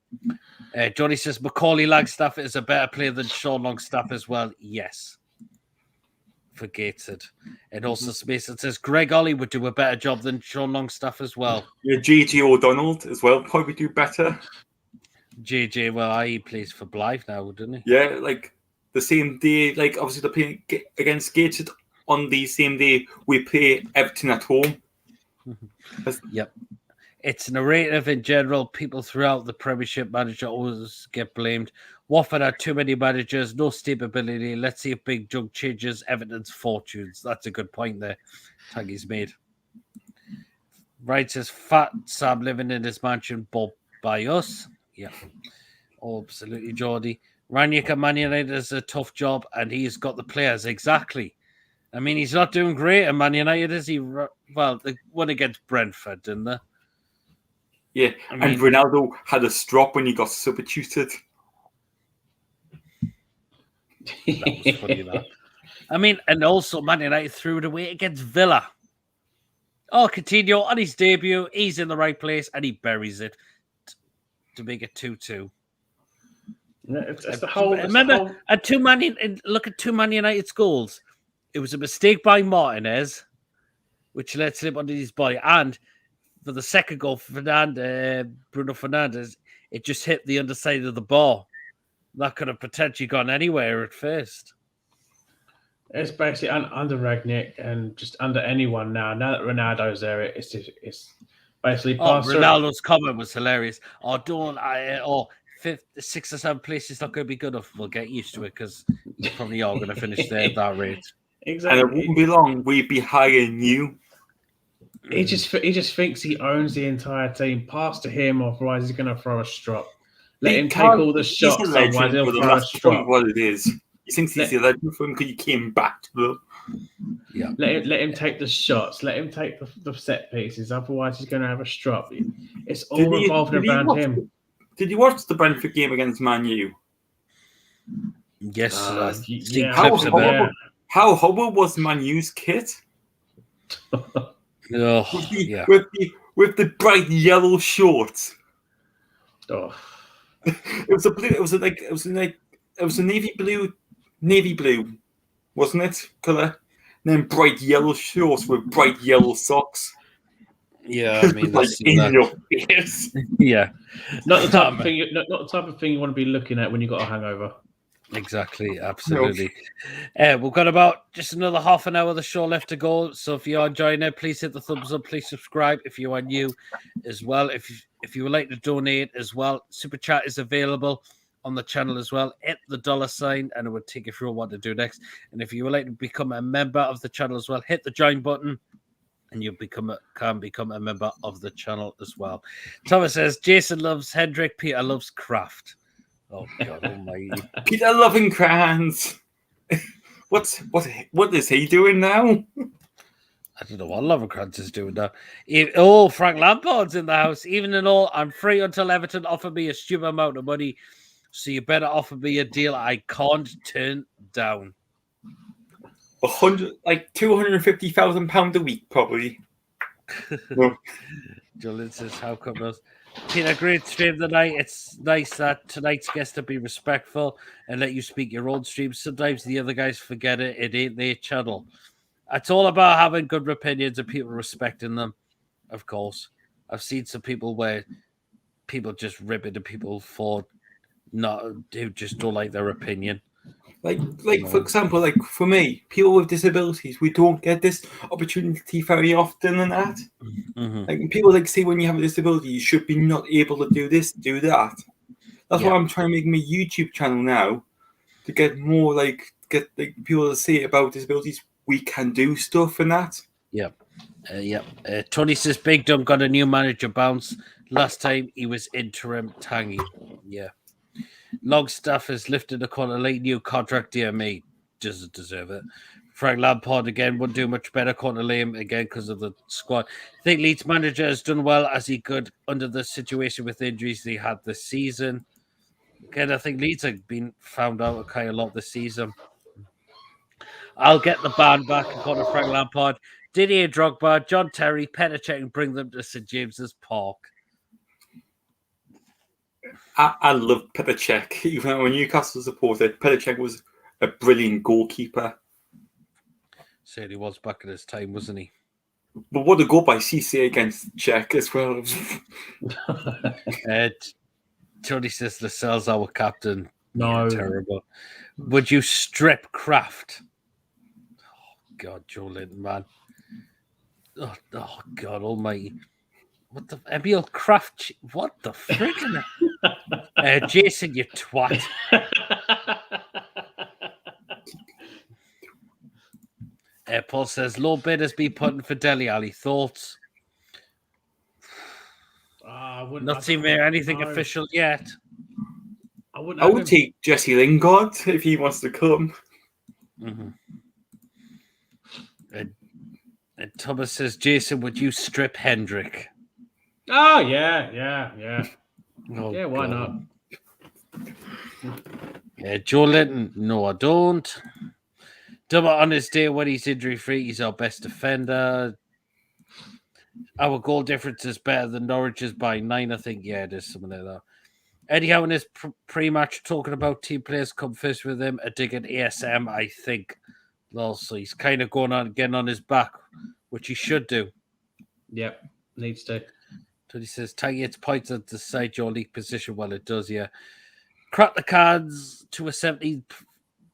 Johnny says Macaulay Lagstaff is a better player than Sean Longstaff as well. Yes. For Gateshead. And also Mason says Greg Ollie would do a better job than Sean Longstaff as well. Yeah, JJ O'Donnell as well probably do better. JJ, well, he plays for Blythe now, doesn't he? Yeah, like the same day, like obviously they're playing against Gateshead on the same day we play Everton at home. Yep. It's narrative in general. People throughout the Premiership manager always get blamed. Watford had too many managers, no stability. Let's see if Big Jug changes Everton's fortunes. That's a good point there. Taggy's made. Right says Fat Sam living in his mansion bought by us. Yeah. Oh, absolutely, Geordie. Ranić at Man United is a tough job, and he's got the players. Exactly. I mean, he's not doing great at Man United, is he? Well, they won against Brentford, didn't they? Yeah, and Ronaldo had a strop when he got substituted. That was funny, that. I mean, and also Man United threw it away against Villa. Oh, Coutinho on his debut, he's in the right place, and he buries it to make it 2-2. Yeah, it's the whole. Remember, look at two Man United's goals. It was a mistake by Martinez, which let slip under his body, and for the second goal, Bruno Fernandes, it just hit the underside of the bar. That could have potentially gone anywhere at first. It's basically under Rangnick and just under anyone now. Now that Ronaldo's there, it's basically. Ronaldo's comment was hilarious. Fifth, 6 or 7 places not going to be good enough. We'll get used to it because you probably are going to finish there at that rate. Exactly. And it wouldn't be long. We'd be hiring you. He just thinks he owns the entire team. Pass to him, otherwise he's going to throw a strop. Let him take all the shots, otherwise he'll throw a strop. What it is. He thinks he's the legend for him because he came back to them. Yeah. Let him take the shots. Let him take the set pieces. Otherwise, he's going to have a strop. It's all revolving around him. Did you watch the Brentford game against Man U? Yes. How horrible was Man U's kit? With the bright yellow shorts. Oh. It was a navy blue, wasn't it? Color. And then bright yellow shorts with bright yellow socks. Yeah, I mean, like in your face. Yeah, not the type of thing. Not the type of thing you want to be looking at when you got a hangover. Exactly, absolutely. We've got about just another half an hour of the show left to go. So if you are enjoying it, please hit the thumbs up. Please subscribe if you are new as well. If you would like to donate as well, Super Chat is available on the channel as well. Hit the $sign and it would take you through what to do next. And if you would like to become a member of the channel as well, hit the join button and you can become a member of the channel as well. Thomas says, Jason loves Hendrick, Peter loves Kraft. Oh God almighty. Peter Lovingkrans. What is he doing now? I don't know what Lovencrantz is doing now. Oh, Frank Lampard's in the house. Even in all, I'm free until Everton offer me a stupid amount of money. So you better offer me a deal I can't turn down. 250,000 a week, probably. No. Julian says, "How come us?" Peter, great stream tonight. It's nice that tonight's guest to be respectful and let you speak your own stream. Sometimes the other guys forget it. It ain't their channel. It's all about having good opinions and people respecting them, of course. I've seen some people where people just rip into people who just don't like their opinion. For example, for me, people with disabilities, we don't get this opportunity very often and that. Mm-hmm. People say when you have a disability, you should be not able to do this, do that. That's why I'm trying to make my YouTube channel now to get more people to say about disabilities. We can do stuff and that. Yep. Tony says Big Dumb got a new manager bounce. Last time he was interim Tangy. Yeah. Longstaff has lifted a late new contract. Dear me, doesn't deserve it. Frank Lampard again wouldn't do much better. Liam again because of the squad. I think Leeds manager has done well as he could under the situation with injuries they had this season. Again, I think Leeds have been found out a lot this season. I'll get the band back according to Frank Lampard. Didier Drogba, John Terry, Petr Cech, and bring them to St James's Park. I love Petr Cech. Even though I'm a Newcastle supporter, Petr Cech was a brilliant goalkeeper. Certainly was back in his time, wasn't he? But what a goal by CC against Cech as well. Tony says Lascelles our captain. No. Yeah, terrible. Would you strip Kraft? Oh, God, Joe Linton, man. Oh, God almighty. What the Emil Kraft? What the freaking? Jason, you twat. Paul says low bid has been put in for Dele Alli. Thoughts? Not seen anything official yet. I would take Jesse Lingard if he wants to come. Mm-hmm. And Thomas says, Jason, would you strip Hendrick? Oh, yeah. Oh, yeah, why not? Joe Linton, no, I don't. Dummer on his day when he's injury-free, he's our best defender. Our goal difference is better than Norwich's by 9, I think. Yeah, there's something like that. Eddie Howe in his pre-match talking about team players come first with him. A dig at ASM, I think. Also, he's kind of getting on his back, which he should do. Yep, needs to. So he says, Tangy, it's points to decide your league position. Well, it does, yeah. Crack the cards to a 17th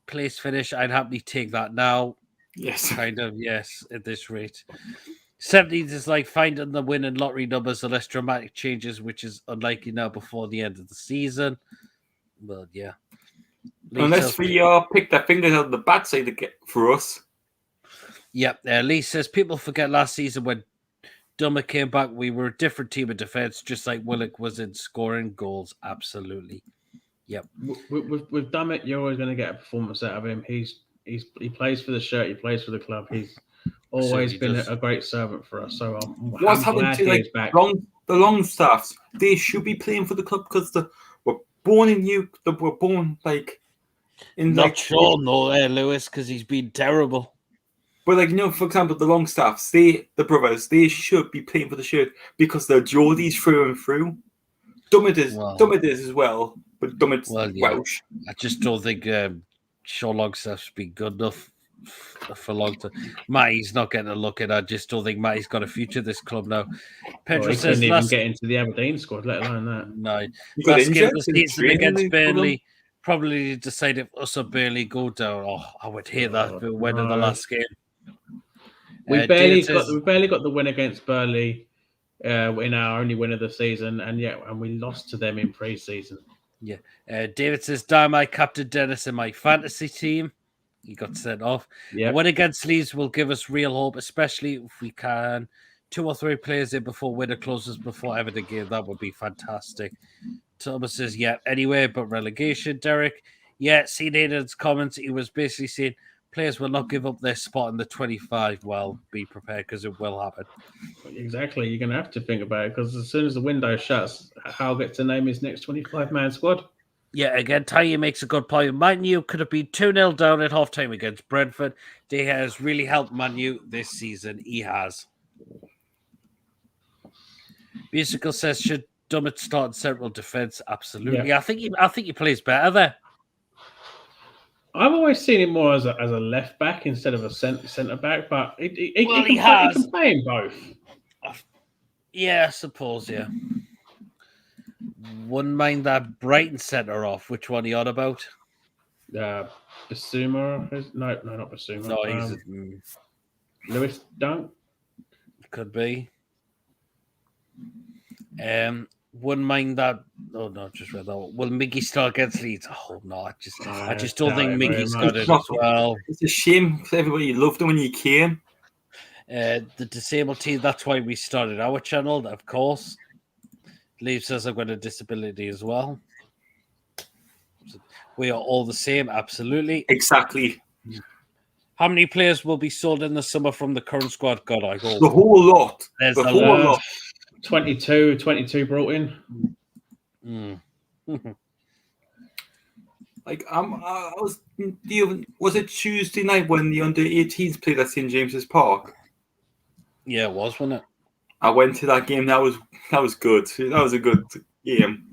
place finish. I'd happily take that now. Yes. Kind of, yes, at this rate. 17th is like finding the winning lottery numbers unless dramatic changes, which is unlikely now before the end of the season. Well, yeah. Unless we pick their fingers out of the bad side to get for us. Yep. Lee says people forget last season when Dummer came back, we were a different team of defense, just like Willock was in scoring goals. Absolutely. Yep. With Dummett, you're always going to get a performance out of him. He plays for the shirt. He plays for the club. He's always been a great servant for us. So what's happened to the Longstaffs? They should be playing for the club because they were born in Not sure, Lewis, because he's been terrible. But for example, the Longstaffs, the brothers, they should be playing for the shirt because they're Geordies through and through. Dummett is as well, but Dummett's Welsh. I just don't think Shaw Longstaff's been good enough for a long time. Matty's not getting a look at. I just don't think Matty's got a future at this club now. Pedro he says couldn't even get into the Aberdeen squad, let alone that. No, last game of the season against Burnley probably decided if us or Burnley go down. Oh, I would hear that. But when in the last game, we barely got the win against Burnley in our only win of the season, and we lost to them in pre-season. Yeah, David says, "Dynamite captain Dennis in my fantasy team." He got sent off. Yeah, a win against Leeds will give us real hope, especially if we can 2 or 3 players in before winter closes before Everton game. That would be fantastic. Thomas says, "Yeah, anyway, but relegation." Derek, yeah, see Nathan's comments. He was basically saying players will not give up their spot in the 25. Well, be prepared because it will happen. Exactly. You're going to have to think about it because as soon as the window shuts, Hal gets to name his next 25-man squad. Yeah, again, Tanya makes a good point. Man U could have been 2-0 down at halftime against Brentford. They has really helped Man U this season. He has. Musical says, should Dummett start in central defence? Absolutely. Yeah. I think he plays better there. I've always seen him more as a left back instead of a centre back, but he can play in both. Yeah, I suppose, yeah. Wouldn't mind that Brighton centre off. Which one are you on about? Basuma? No, not Basuma. No, he's Lewis Dunk? Could be. Wouldn't mind that. Oh no, just read that. Will Miggy start against Leeds? Oh no, I just don't think Miggy's got it as well. It's a shame. Everybody loved him when he came. The disabled team. That's why we started our channel. Of course, Leave says I've got a disability as well. We are all the same. Absolutely. Exactly. How many players will be sold in the summer from the current squad? God, I hope the whole lot. There's the whole lot. 22 brought in. Like was it Tuesday night when the under-18s played at St James's Park? Yeah, it was, wasn't it? I went to that game. That was good. That was a good game.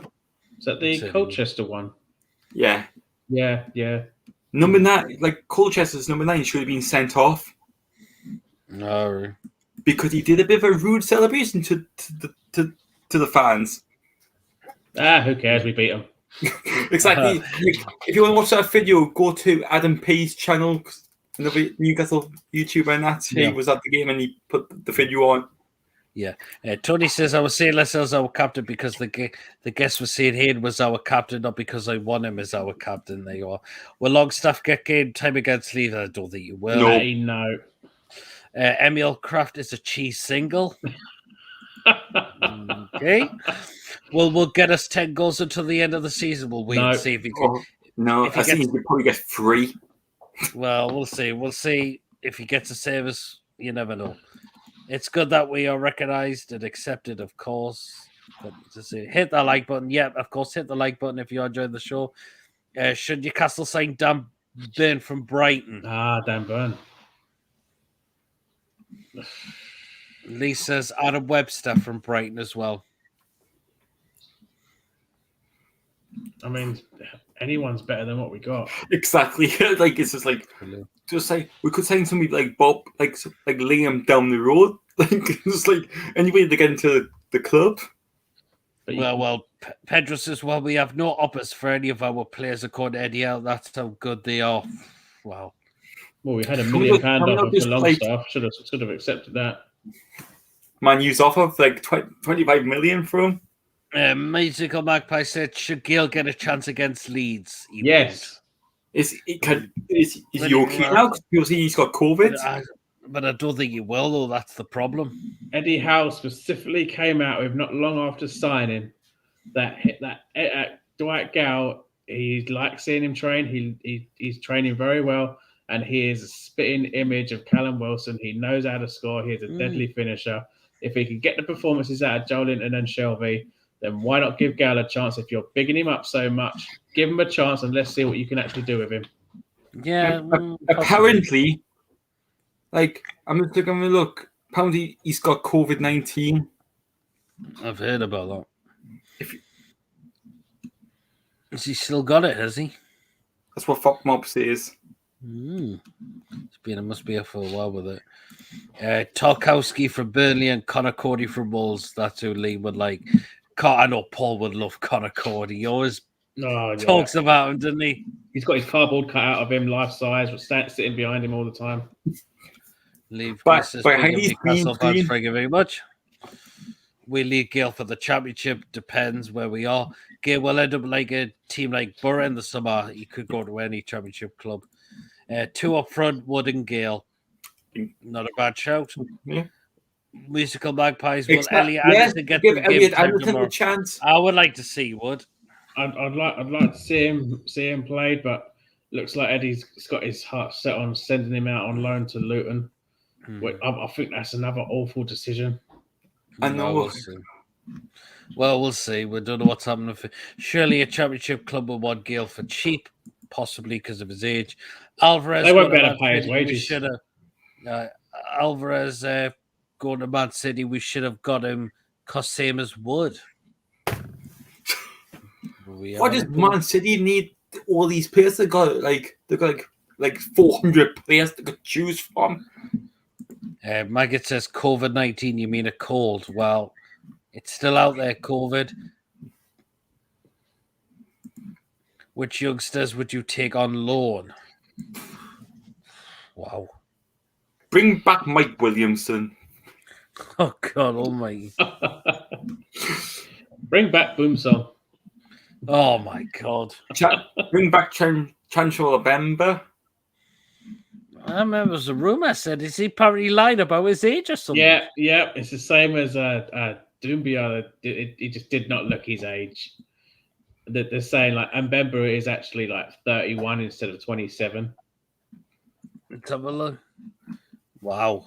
Is that the Colchester one? Yeah. Yeah. Number 9, like Colchester's number 9 should have been sent off. No. Because he did a bit of a rude celebration to the fans. Who cares? We beat them. Exactly. If you want to watch that video, go to Adam P's channel, another Newcastle YouTuber, and that he was at the game and he put the video on. Yeah. Tony says I was saying Lascelles as our captain because the guest was saying Hayden was our captain, not because I won him as our captain. There you are. Will Longstaff get game time against Leeds? I don't think you will. No. Emil Kraft is a cheese single. Okay. Well, we'll get us 10 goals until the end of the season. We'll wait and see if he can. No, I think he could probably get 3. Well, we'll see. We'll see if he gets a service. You never know. It's good that we are recognised and accepted, of course. But to say, hit that like button. Yeah, of course, hit the like button if you enjoyed the show. Should Newcastle sign Dan Burn from Brighton? Dan Burn. Lee says Adam Webster from Brighton as well. I mean, anyone's better than what we got. Exactly. Like it's just like we could sign somebody like Bob, like Liam down the road. Like just like anybody to get into the club. Well, Pedro says, well, we have no uppers for any of our players according to Eddie L. That's how good they are. Wow. Well, we had £1 million offer for Longstaff. Should have accepted that. Man U's offer of like 25 million from him. Musical Magpie said, should Gale get a chance against Leeds? Yes. Is he okay now? Because he's got COVID. But I don't think he will, though. That's the problem. Eddie Howe specifically came out with not long after signing that Dwight Gale. He likes seeing him train. He's training very well, and he is a spitting image of Callum Wilson. He knows how to score. He's a deadly finisher. If he can get the performances out of Joe Linton and Shelby, then why not give Gale a chance? If you're bigging him up so much, give him a chance and let's see what you can actually do with him. Yeah. Apparently, like, I'm just going to look. Apparently, he's got COVID-19. I've heard about that. Has he still got it, has he? That's what Fuck Mob says. It must be here for a while with it. Tarkowski from Burnley and Connor Cody from Wolves. That's who Lee would like. I know Paul would love Connor Cody. He always talks about him, doesn't he? He's got his cardboard cut out of him, life size, sitting behind him all the time. Leave. But thank you very much. We leave Gale for the championship. Depends where we are. Gale will end up like a team like Borough in the summer. He could go to any championship club. 2 up front, Wood and Gale. Not a bad shout. Yeah. Musical Magpies. Will Elliot Anderson get the Elliot Anderson a chance? I would like to see Wood. I'd like to see him played, but Looks like Eddie's got his heart set on sending him out on loan to Luton. I think that's another awful decision. I know. We'll see. Well, we'll see. We don't know what's happening. Surely a championship club will want Gale for cheap, possibly because of his age. Alvarez, they won't be able to pay his wages. Alvarez going to Man City. We should have got him cost same as Wood. Why does Man City need all these players? They got like 400 players they could choose from. Maggot says COVID-19. You mean a cold? Well, it's still out there. COVID. Which youngsters would you take on loan? Wow. Bring back Mike Williamson. Oh God Almighty! Bring back Boomsong. Oh my God! Bring back Chancellor Bemba. I remember there was a rumor said is he apparently lied about his age or something? Yeah. It's the same as Doumbia. He just did not look his age. They're saying like Mbemba is actually like 31 instead of 27. Let's have a look. Wow,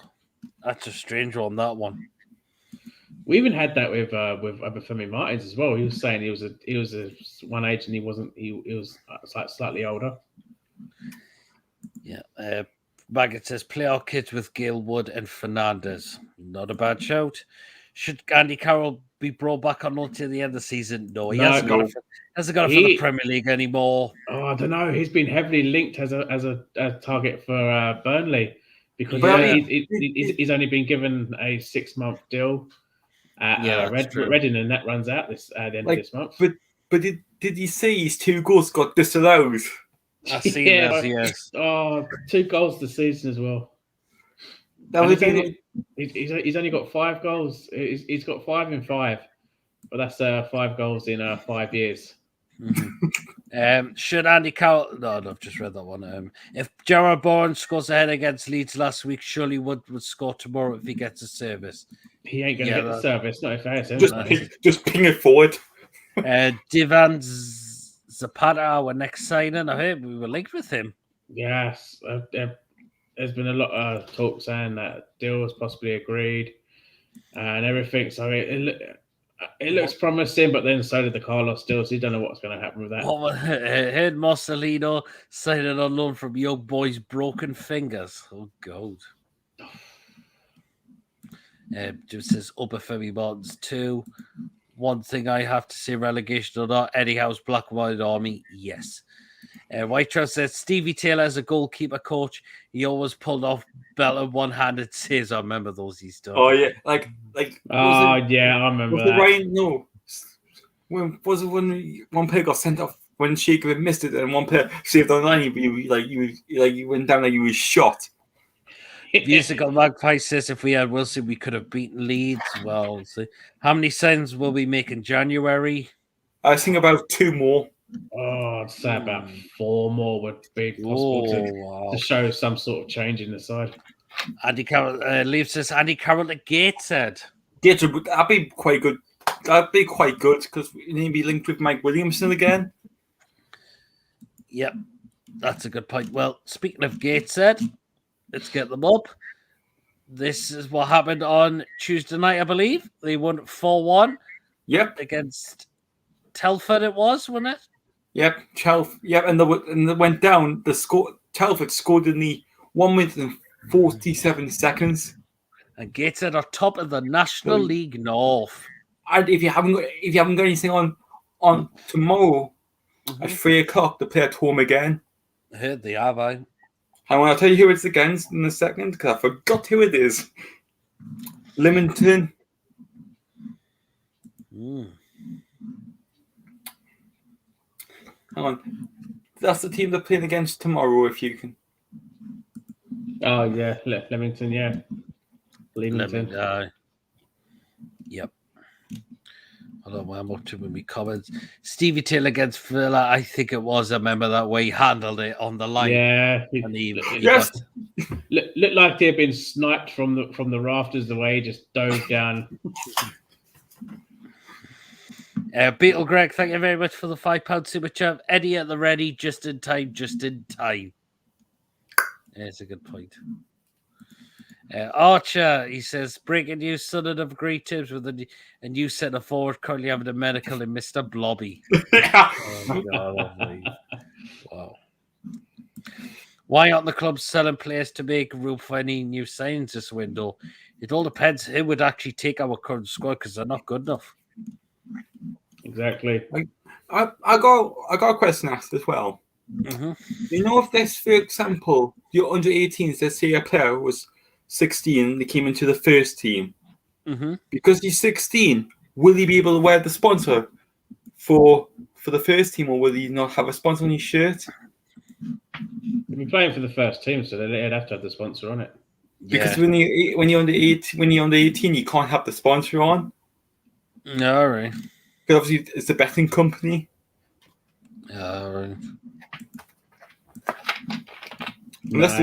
that's a strange one. That one. We even had that with Obafemi Martins as well. He was saying he was a one age and he wasn't. He was like slightly older. Yeah. Baggett says play our kids with Gale Wood and Fernandez. Not a bad shout. Should Andy Carroll be brought back on until the end of the season? No, he hasn't got it for the Premier League anymore. Oh, I don't know. He's been heavily linked as a target for Burnley because he's only been given a 6-month deal at Reading, and that runs out at the end of this month. But did you see his 2 goals got disallowed? I've seen that, yes. Oh, 2 goals this season as well. He's only got 5 goals. He's got 5 in 5, but that's 5 goals in 5 years. Mm-hmm. Should Andy Carroll? No, I've just read that one. If Jarrod Bourne scores ahead against Leeds last week, surely Wood would score tomorrow if he gets a service. He ain't going to get the service. Not if ASM. Just ping it forward. Divan Zapata, our next signing. I heard we were linked with him. Yes, there's been a lot of talk saying that deal was possibly agreed and everything. So it looks promising, but then so did the Carlos deal. So you don't know what's going to happen with that. Heard Marcelino signing on loan from Young Boys Broken Fingers. Oh God. Just says Obafemi Martins 2. One thing I have to say, relegation or not, Eddie Howe's Black and White Army, yes. White Trout says Stevie Taylor as a goalkeeper coach, he always pulled off Bella one-handed saves. I remember those he's done. Oh yeah, like. I remember that. Right? No, when was it when one player got sent off when Shaker missed it and one player saved on line? You went down like you was shot. Musical Magpie says if we had Wilson, we could have beaten Leeds. Well, see. How many signs will we make in January? I think about 2 more. Oh, I'd say about 4 more would be possible to show some sort of change in the side. Andy Carroll leaves us. Andy Carroll at Gateshead. Gateshead, that'd be quite good. That'd be quite good because he'd be linked with Mike Williamson again. Yep, that's a good point. Well, speaking of Gateshead, let's get them up. This is what happened on Tuesday night, I believe. They won 4-1. Yep, against Telford. It was, wasn't it? Yep, Telford. Yep, and they went down. Telford scored in the 1 minute and 47 seconds. And Gateshead are top of the National League North. And if you haven't got anything on tomorrow at 3:00, they play at home again. I heard they have. I want to tell you who it's against in a second because I forgot who it is. Leamington. Hang on. That's the team they're playing against tomorrow, if you can. Oh, yeah. Leamington, yeah. Leamington. Yep. I don't know, I'm up to my comments. Stevie Taylor against Villa, I think it was. I remember that way he handled it on the line. Yeah. Yes. Looked like he had been sniped from the rafters the way he just dove down. Beetle Greg, thank you very much for the £5 super chat. Eddie at the ready, just in time, just in time. That's a good point. Archer, he says, breaking news, Sunderland have agreed terms with a new centre forward currently having a medical in Mr. Blobby. Oh, God, wow. Why aren't the clubs selling players to make room for any new signings this window? It all depends who would actually take our current squad because they're not good enough. Exactly. I got a question asked as well. Mm-hmm. You know, if this, for example, the under 18s, let's say a player was 16, they came into the first team. Mm-hmm. Because he's 16, will he be able to wear the sponsor for the first team, or will he not have a sponsor on his shirt? He'll be playing for the first team, so they'd have to have the sponsor on it. Because when you're under 18, you can't have the sponsor on. All right. Because obviously it's the betting company. All right. Unless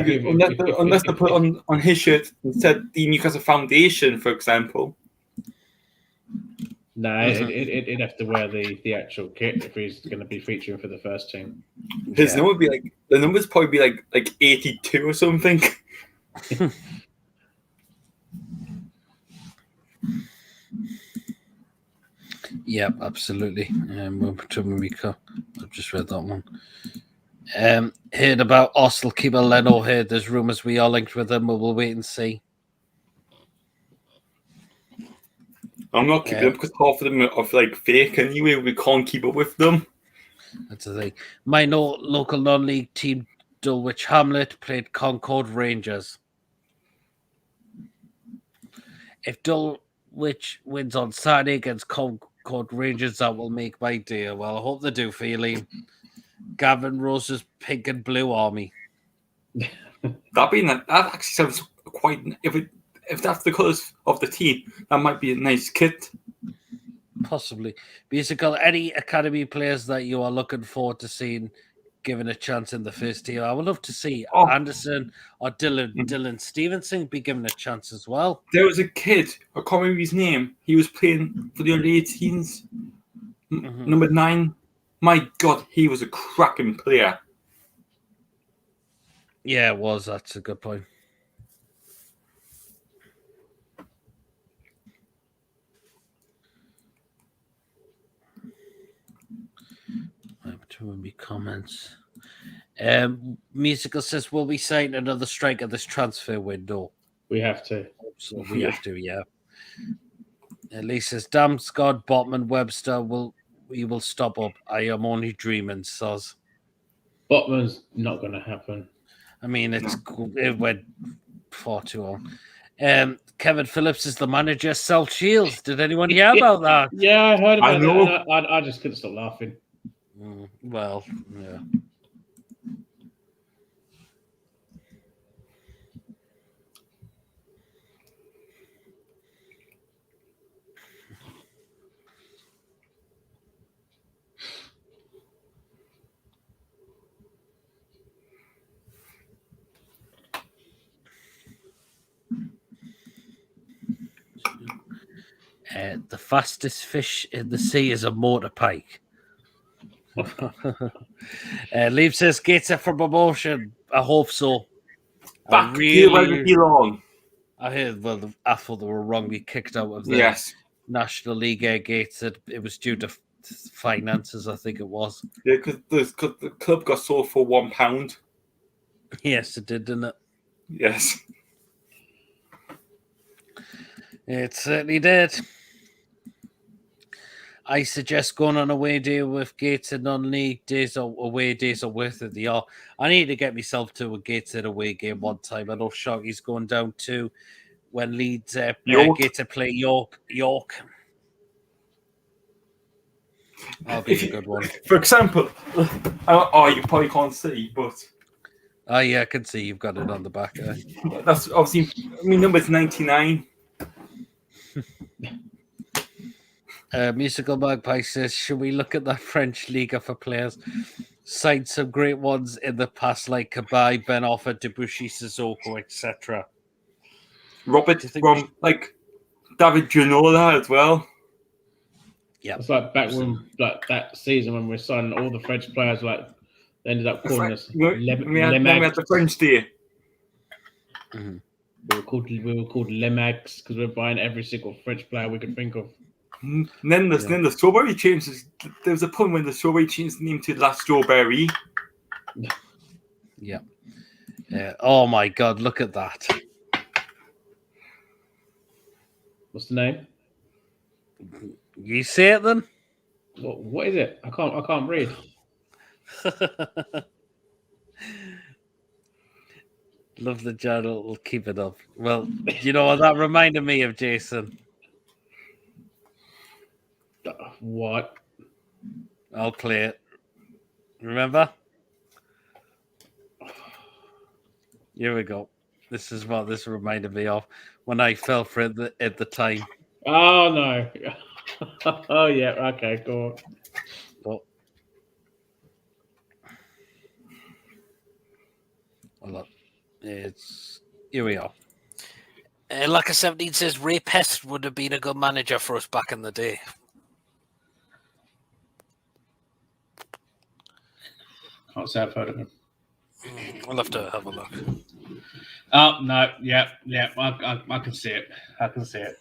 they put on his shirt instead the Newcastle Foundation, for example. No, it'd have to wear the actual kit if he's going to be featuring for the first team. His number would be like, the numbers probably be like 82 or something. Yep, absolutely. I've just read that one. Heard about Arsenal keeper Leno here. There's rumours we are linked with them, but we'll wait and see. I'm not keeping them because half of them are like fake anyway. We can't keep up with them. That's the thing. My local non-league team, Dulwich Hamlet, played Concord Rangers. If Dulwich wins on Saturday against Concord Rangers, that will make my day. Well, I hope they do, Feely. Gavin Rose's pink and blue army. That actually sounds quite. If that's the colours of the team, that might be a nice kit. Possibly. Basically, any academy players that you are looking forward to seeing given a chance in the first team, I would love to see Anderson or Dylan Stevenson be given a chance as well. There was a kid, I can't remember his name. He was playing for the under 18s, number 9. My God, he was a cracking player. Yeah, it was. That's a good point. Between me comments. Musical says, will we sign another striker this transfer window? We have to. So we have to, yeah. Elise says, damn Scott, Botman, Webster, we will stop up. I am only dreaming, Soz. Botman's not going to happen. I mean, it went far too long. Kevin Phillips is the manager. Sell Shields. Did anyone hear about that? Yeah, I heard about that. I just couldn't stop laughing. Well, yeah. The fastest fish in the sea is a motor pike. Leave says Gates for promotion. I hope so. Back where they belong. I heard. Well, I thought they were wrongly kicked out of the National League. Gates said it was due to finances. I think it was. Yeah, because the club got sold for £1. Yes, it did, didn't it? Yes. It certainly did. I suggest going on a away day with Gates and non-league days or away days are worth it. They are. I need to get myself to a Gateshead away game one time. I know Sharky's going down to when Leeds Gateshead play York. That'll be a good one. For example, you probably can't see, but oh yeah, I can see you've got it on the back. That's obviously. I mean, number's 99. Musical Magpie says, should we look at the French Liga for players? Signed some great ones in the past, like Kabay, Ben Offa, Debussy, Sissoko, etc. Robert from like David Ginola as well. Yeah, it's like back when like that season when we were signing all the French players, like they ended up calling us we had the French Day. Mm-hmm. We were called Lemags because we were buying every single French player we could think of. And then the Strawberry changes. There was a point when the Strawberry changed the name to La Strawberry. Yeah. Oh my God! Look at that. What's the name? You say it then. What is it? I can't read. Love the journal. We'll keep it up. Well, you know what that reminded me of, Jason? What? I'll play it. Remember? Here we go. This is what this reminded me of when I fell for it at the time. Oh no. Oh yeah. Okay. Go on. Well, look, it's here we are. Like a 17 says, Ray Pest would have been a good manager for us back in the day. Can't say I've heard of him. I'll have to have a look. Oh no, yeah, I can see it. I can see it.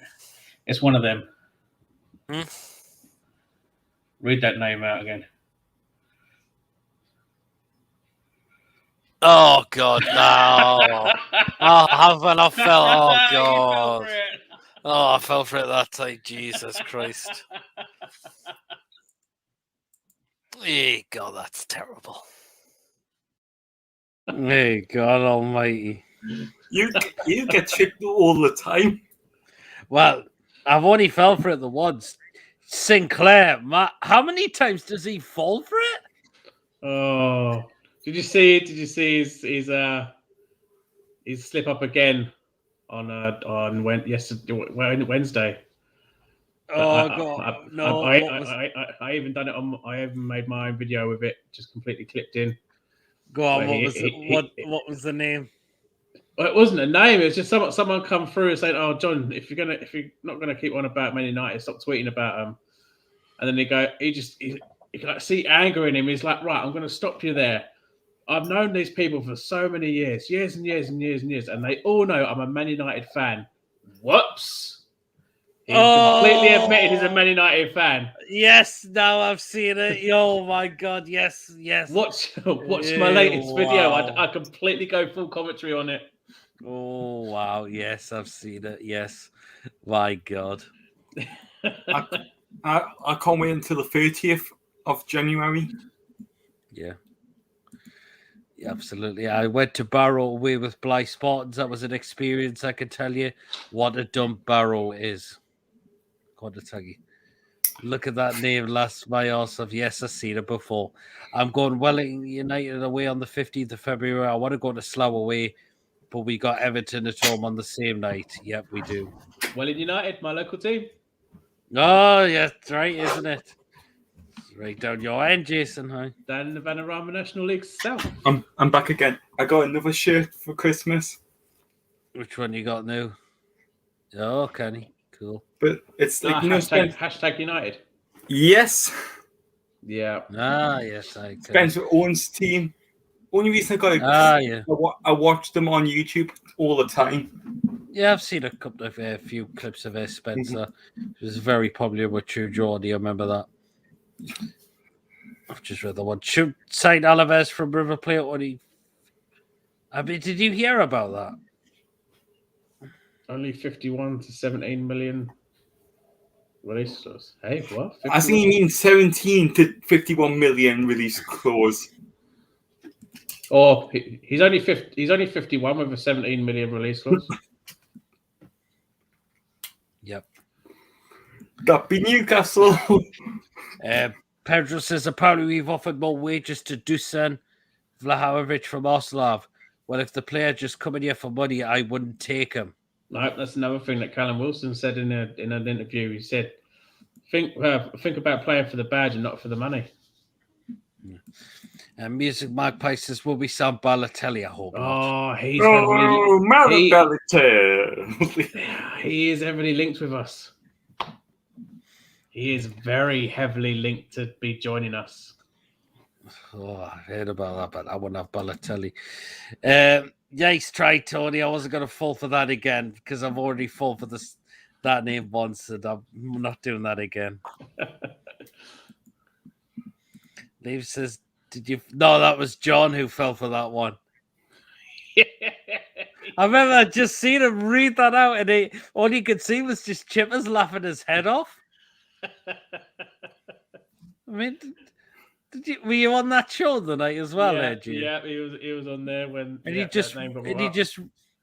It's one of them. Read that name out again. Oh God, no! Oh, haven't I fell? Oh God! Oh, I fell for it that time. Jesus Christ! Hey, God, that's terrible. Hey, God Almighty! You get tricked all the time. Well, I've only fell for it the once. Sinclair, how many times does he fall for it? Oh, did you see his slip up again on Wednesday? Oh God! No, I even done it on. I even made my own video with it, just completely clipped in. Go on. What was the name? Well, it wasn't a name. It was just someone come through and saying, "Oh, John, if you're not gonna keep on about Man United, stop tweeting about them." And then he could like see anger in him. He's like, "Right, I'm gonna stop you there. I've known these people for so many years and years and years and years, and they all know I'm a Man United fan." Whoops. He completely admitted he's a Man United fan. Yes, now I've seen it. Oh my God, yes. Watch my latest video. I completely go full commentary on it. Oh wow, yes, I've seen it. Yes, my God. I can't wait until the 30th of January. Yeah, absolutely. I went to Barrow away with Blythe Spartans. That was an experience. I can tell you what a dump Barrow is. Got to tell you. Look at that name, last my arse of. Yes, I've seen it before. I'm going Wellington United away on the 15th of February. I want to go to Slough away, but we got Everton at home on the same night. Yep, we do. Wellington United, my local team. Oh, yes, that's right, isn't it? It's right down your end, Jason. Huh? Down in the Vanarama National League South. I'm back again. I got another shirt for Christmas. Which one you got now? Oh, Kenny. Cool. But it's like hashtag United. Yes. Yeah. Yes. Spencer Owens' team. Only reason I got it. I watch them on YouTube all the time. Yeah, I've seen a few clips of Spencer. It was very popular with True Geordie. I remember that. I've just read the one. Should Saint Alaves from River Plate. Did you hear about that? Only 51 to 17 million releases. Hey, what? 51? I think you mean 17 to 51 million release clause. Oh, he's only 51 with a 17 million release clause. Yep. That'd be Newcastle. Pedro says apparently we've offered more wages to Dusan Vlahovic from Oslav. Well, if the player just coming here for money, I wouldn't take him. No, that's another thing that Callum Wilson said in an interview. He said, "Think about playing for the badge and not for the money." Yeah. And Music Magpie says, "Will we Sam Balotelli?" I hope not. He's Balotelli. He is heavily linked with us. He is very heavily linked to be joining us. Oh, I heard about that, but I wouldn't have Balotelli. Nice try, Tony. I wasn't going to fall for that again because I've already fallen for that name once, and I'm not doing that again. Dave says, "Did you?" No, that was John who fell for that one. I remember just seeing him read that out, and all you could see was just Chippers laughing his head off. I mean, were you on that show the night as well, yeah, he was on there when and that name got brought up.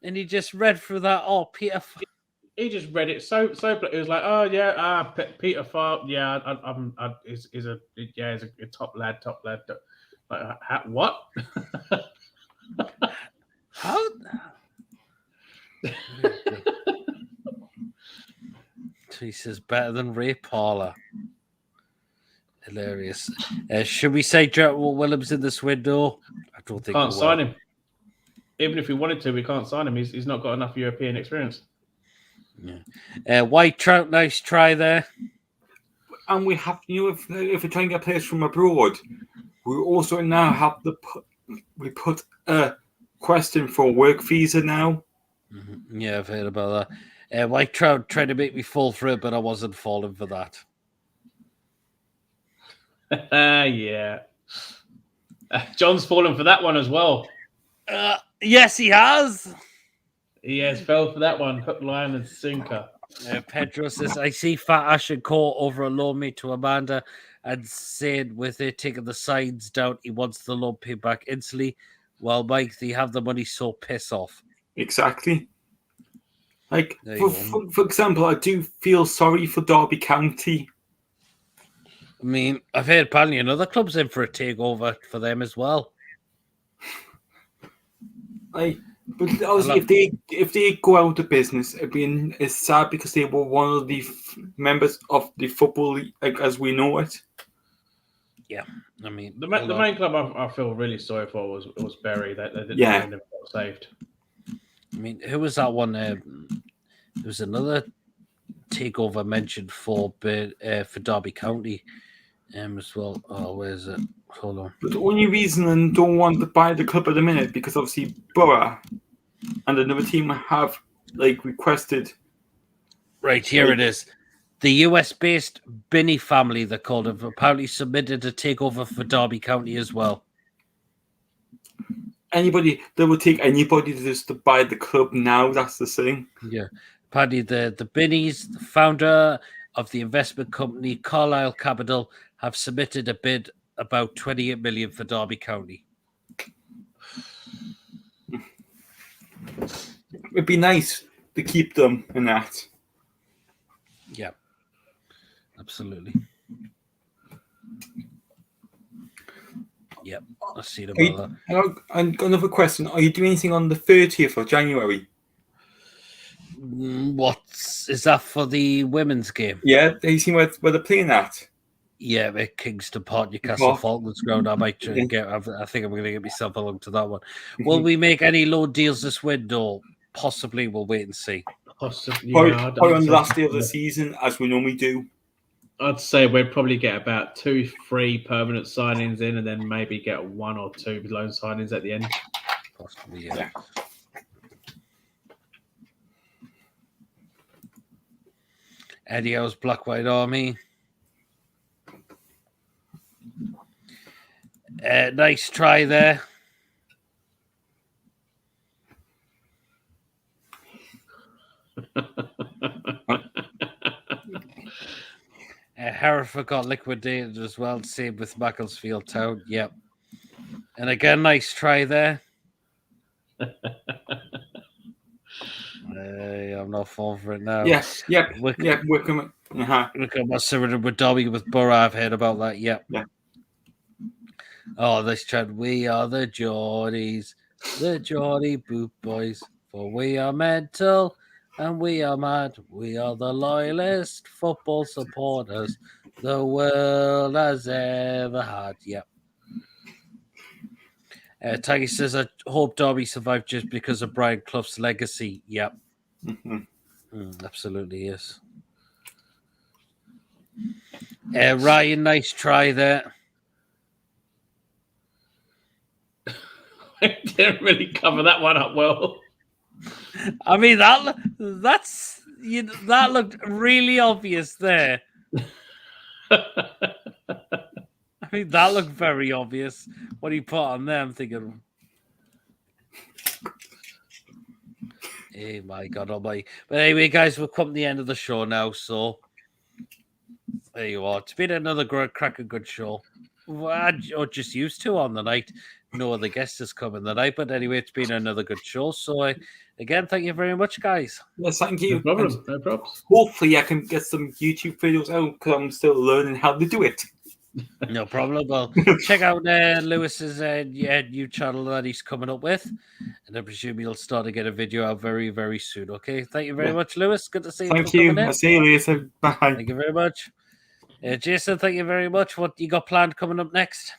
he just read through that. Oh, Peter. He just read it so. It was like, oh yeah, Peter Farr. Yeah, he's a top lad. Like, what? How? He says better than Ray Parler. Hilarious. Should we say Jarrett Williams in this window? I don't think can't sign him. Even if we wanted to, we can't sign him. He's not got enough European experience. Yeah. White Trout, nice try there. And we have, if we try and get players from abroad, we also now have we put a question for work visa now. Mm-hmm. Yeah, I've heard about that. White Trout tried to make me fall for it, but I wasn't falling for that. Yeah. John's fallen for that one as well. Yes, he has. He has fell for that one. Hook, line, and sinker. Pedro says, I see Fat Ash and Co over a loan me to Amanda and said with it taking the signs down, he wants the loan paid back instantly. Well, Mike, they have the money, so piss off. Exactly. Like, for example, I do feel sorry for Derby County. I mean, I've heard apparently another club's in for a takeover for them as well. But obviously, if they go out of business, it's sad because they were one of the members of the football league, like, as we know it. Yeah, I mean, the main club I feel really sorry for was Bury. They didn't got saved. I mean, who was that one? There was another takeover mentioned for Derby County as well. Oh, where is it? Hold on. But the only reason I don't want to buy the club at the minute because obviously Borough and another team have requested. Right, here it is. The US-based Binney family, they're called, have apparently submitted a takeover for Derby County as well. They will take anybody just to buy the club now. That's the thing. Yeah, apparently the Binneys, the founder of the investment company Carlisle Capital, have submitted a bid about 28 million for Derby County. It'd be nice to keep them in that. Yeah, absolutely. Yep, I see about that. I've got another question. Are you doing anything on the 30th of January? Is that for the women's game? Yeah, have you seen where they're playing at? Yeah, at Kingston Park, Newcastle Falklands Ground. I might try and I think I'm going to get myself along to that one. Will we make any loan deals this window? Possibly. We'll wait and see. Possibly. Probably on the last day of the season, as we normally do. I'd say we'd probably get about 2-3 permanent signings in, and then maybe get 1 or 2 loan signings at the end. Possibly, yeah. Eddie Howe's Black White Army. Nice try there. Hereford got liquidated as well. Same with Macclesfield Town. Yep. And again, nice try there. I'm not falling for it now. Yes. Yep. Wickham. Wickham was surrendered with Derby with Borough. I've heard about that. Yep. Yeah. Oh, this trend. We are the Geordies, the Geordie Boot Boys. For we are mental and we are mad. We are the loyalist football supporters the world has ever had. Yep. Taggy says, I hope Derby survived just because of Brian Clough's legacy. Yep. Absolutely, yes. Ryan, nice try there. I didn't really cover that one up well. I mean that looked really obvious there. I mean that looked very obvious. What he put on there, I'm thinking, hey my God almighty. But anyway, guys, we've come to the end of the show now, so there you are. It's been another cracking good show. Or just used to on the night. No other guest has come in the night, but anyway, it's been another good show. So again, thank you very much, guys. Yes, thank you. No problem. No problems. Hopefully, I can get some YouTube videos out because I'm still learning how to do it. No problem. Well, check out Lewis's new channel that he's coming up with, and I presume he'll start to get a video out very, very soon. Okay, thank you very much, Lewis. Good to see you. Thank you. Coming in. I'll see you later. Bye. Thank you very much. Jason, thank you very much. What you got planned coming up next?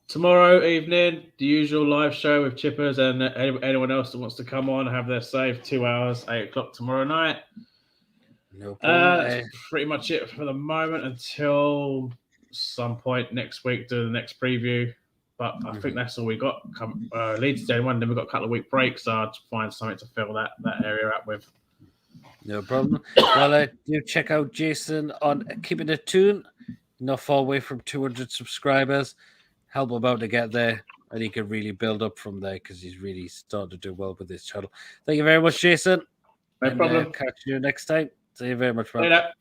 Tomorrow evening, the usual live show with Chippers and anyone else that wants to come on, have their save 2 hours, 8 o'clock tomorrow night. No problem. That's pretty much it for the moment until some point next week, do the next preview. But I think that's all we got. Leeds Day 1, then we've got a couple of week breaks, so I'll find something to fill that area up with. No problem. Well, do check out Jason on Keeping It Tuned. Not far away from 200 subscribers. Help him out to get there, and he can really build up from there because he's really starting to do well with this channel. Thank you very much, Jason. No problem. Catch you next time. Thank you very much, man. Later.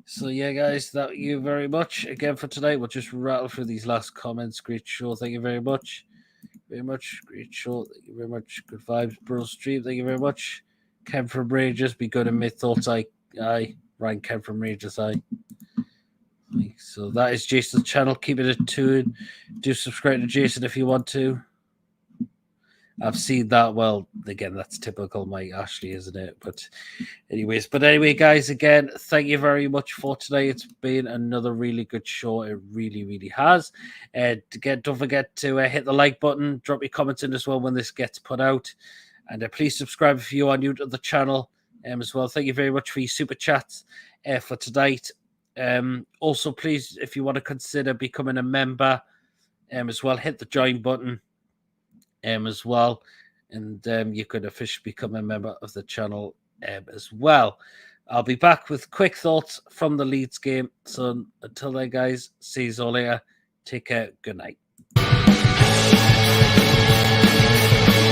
So yeah, guys, thank you very much again for tonight. We'll just rattle through these last comments. Great show. Thank you very much. Very much. Great show. Thank you very much. Good vibes, bro. Stream. Thank you very much. Ken from Rangers. Be good in mid thoughts. Aye. Ryan Ken from Rangers. Aye. So that is Jason's channel. Keep it tuned. Do subscribe to Jason if you want to. I've seen that. Well, again, that's typical Mike Ashley, isn't it? But anyway, guys, again, thank you very much for today. It's been another really good show. It really, really has. Don't forget to hit the like button. Drop your comments in as well when this gets put out. And please subscribe if you are new to the channel as well. Thank you very much for your super chats for tonight. Also, please, if you want to consider becoming a member as well, hit the join button as well, and you could officially become a member of the channel as well. I'll be back with quick thoughts from the Leeds game. So until then, guys, see you all later. Take care. Good night.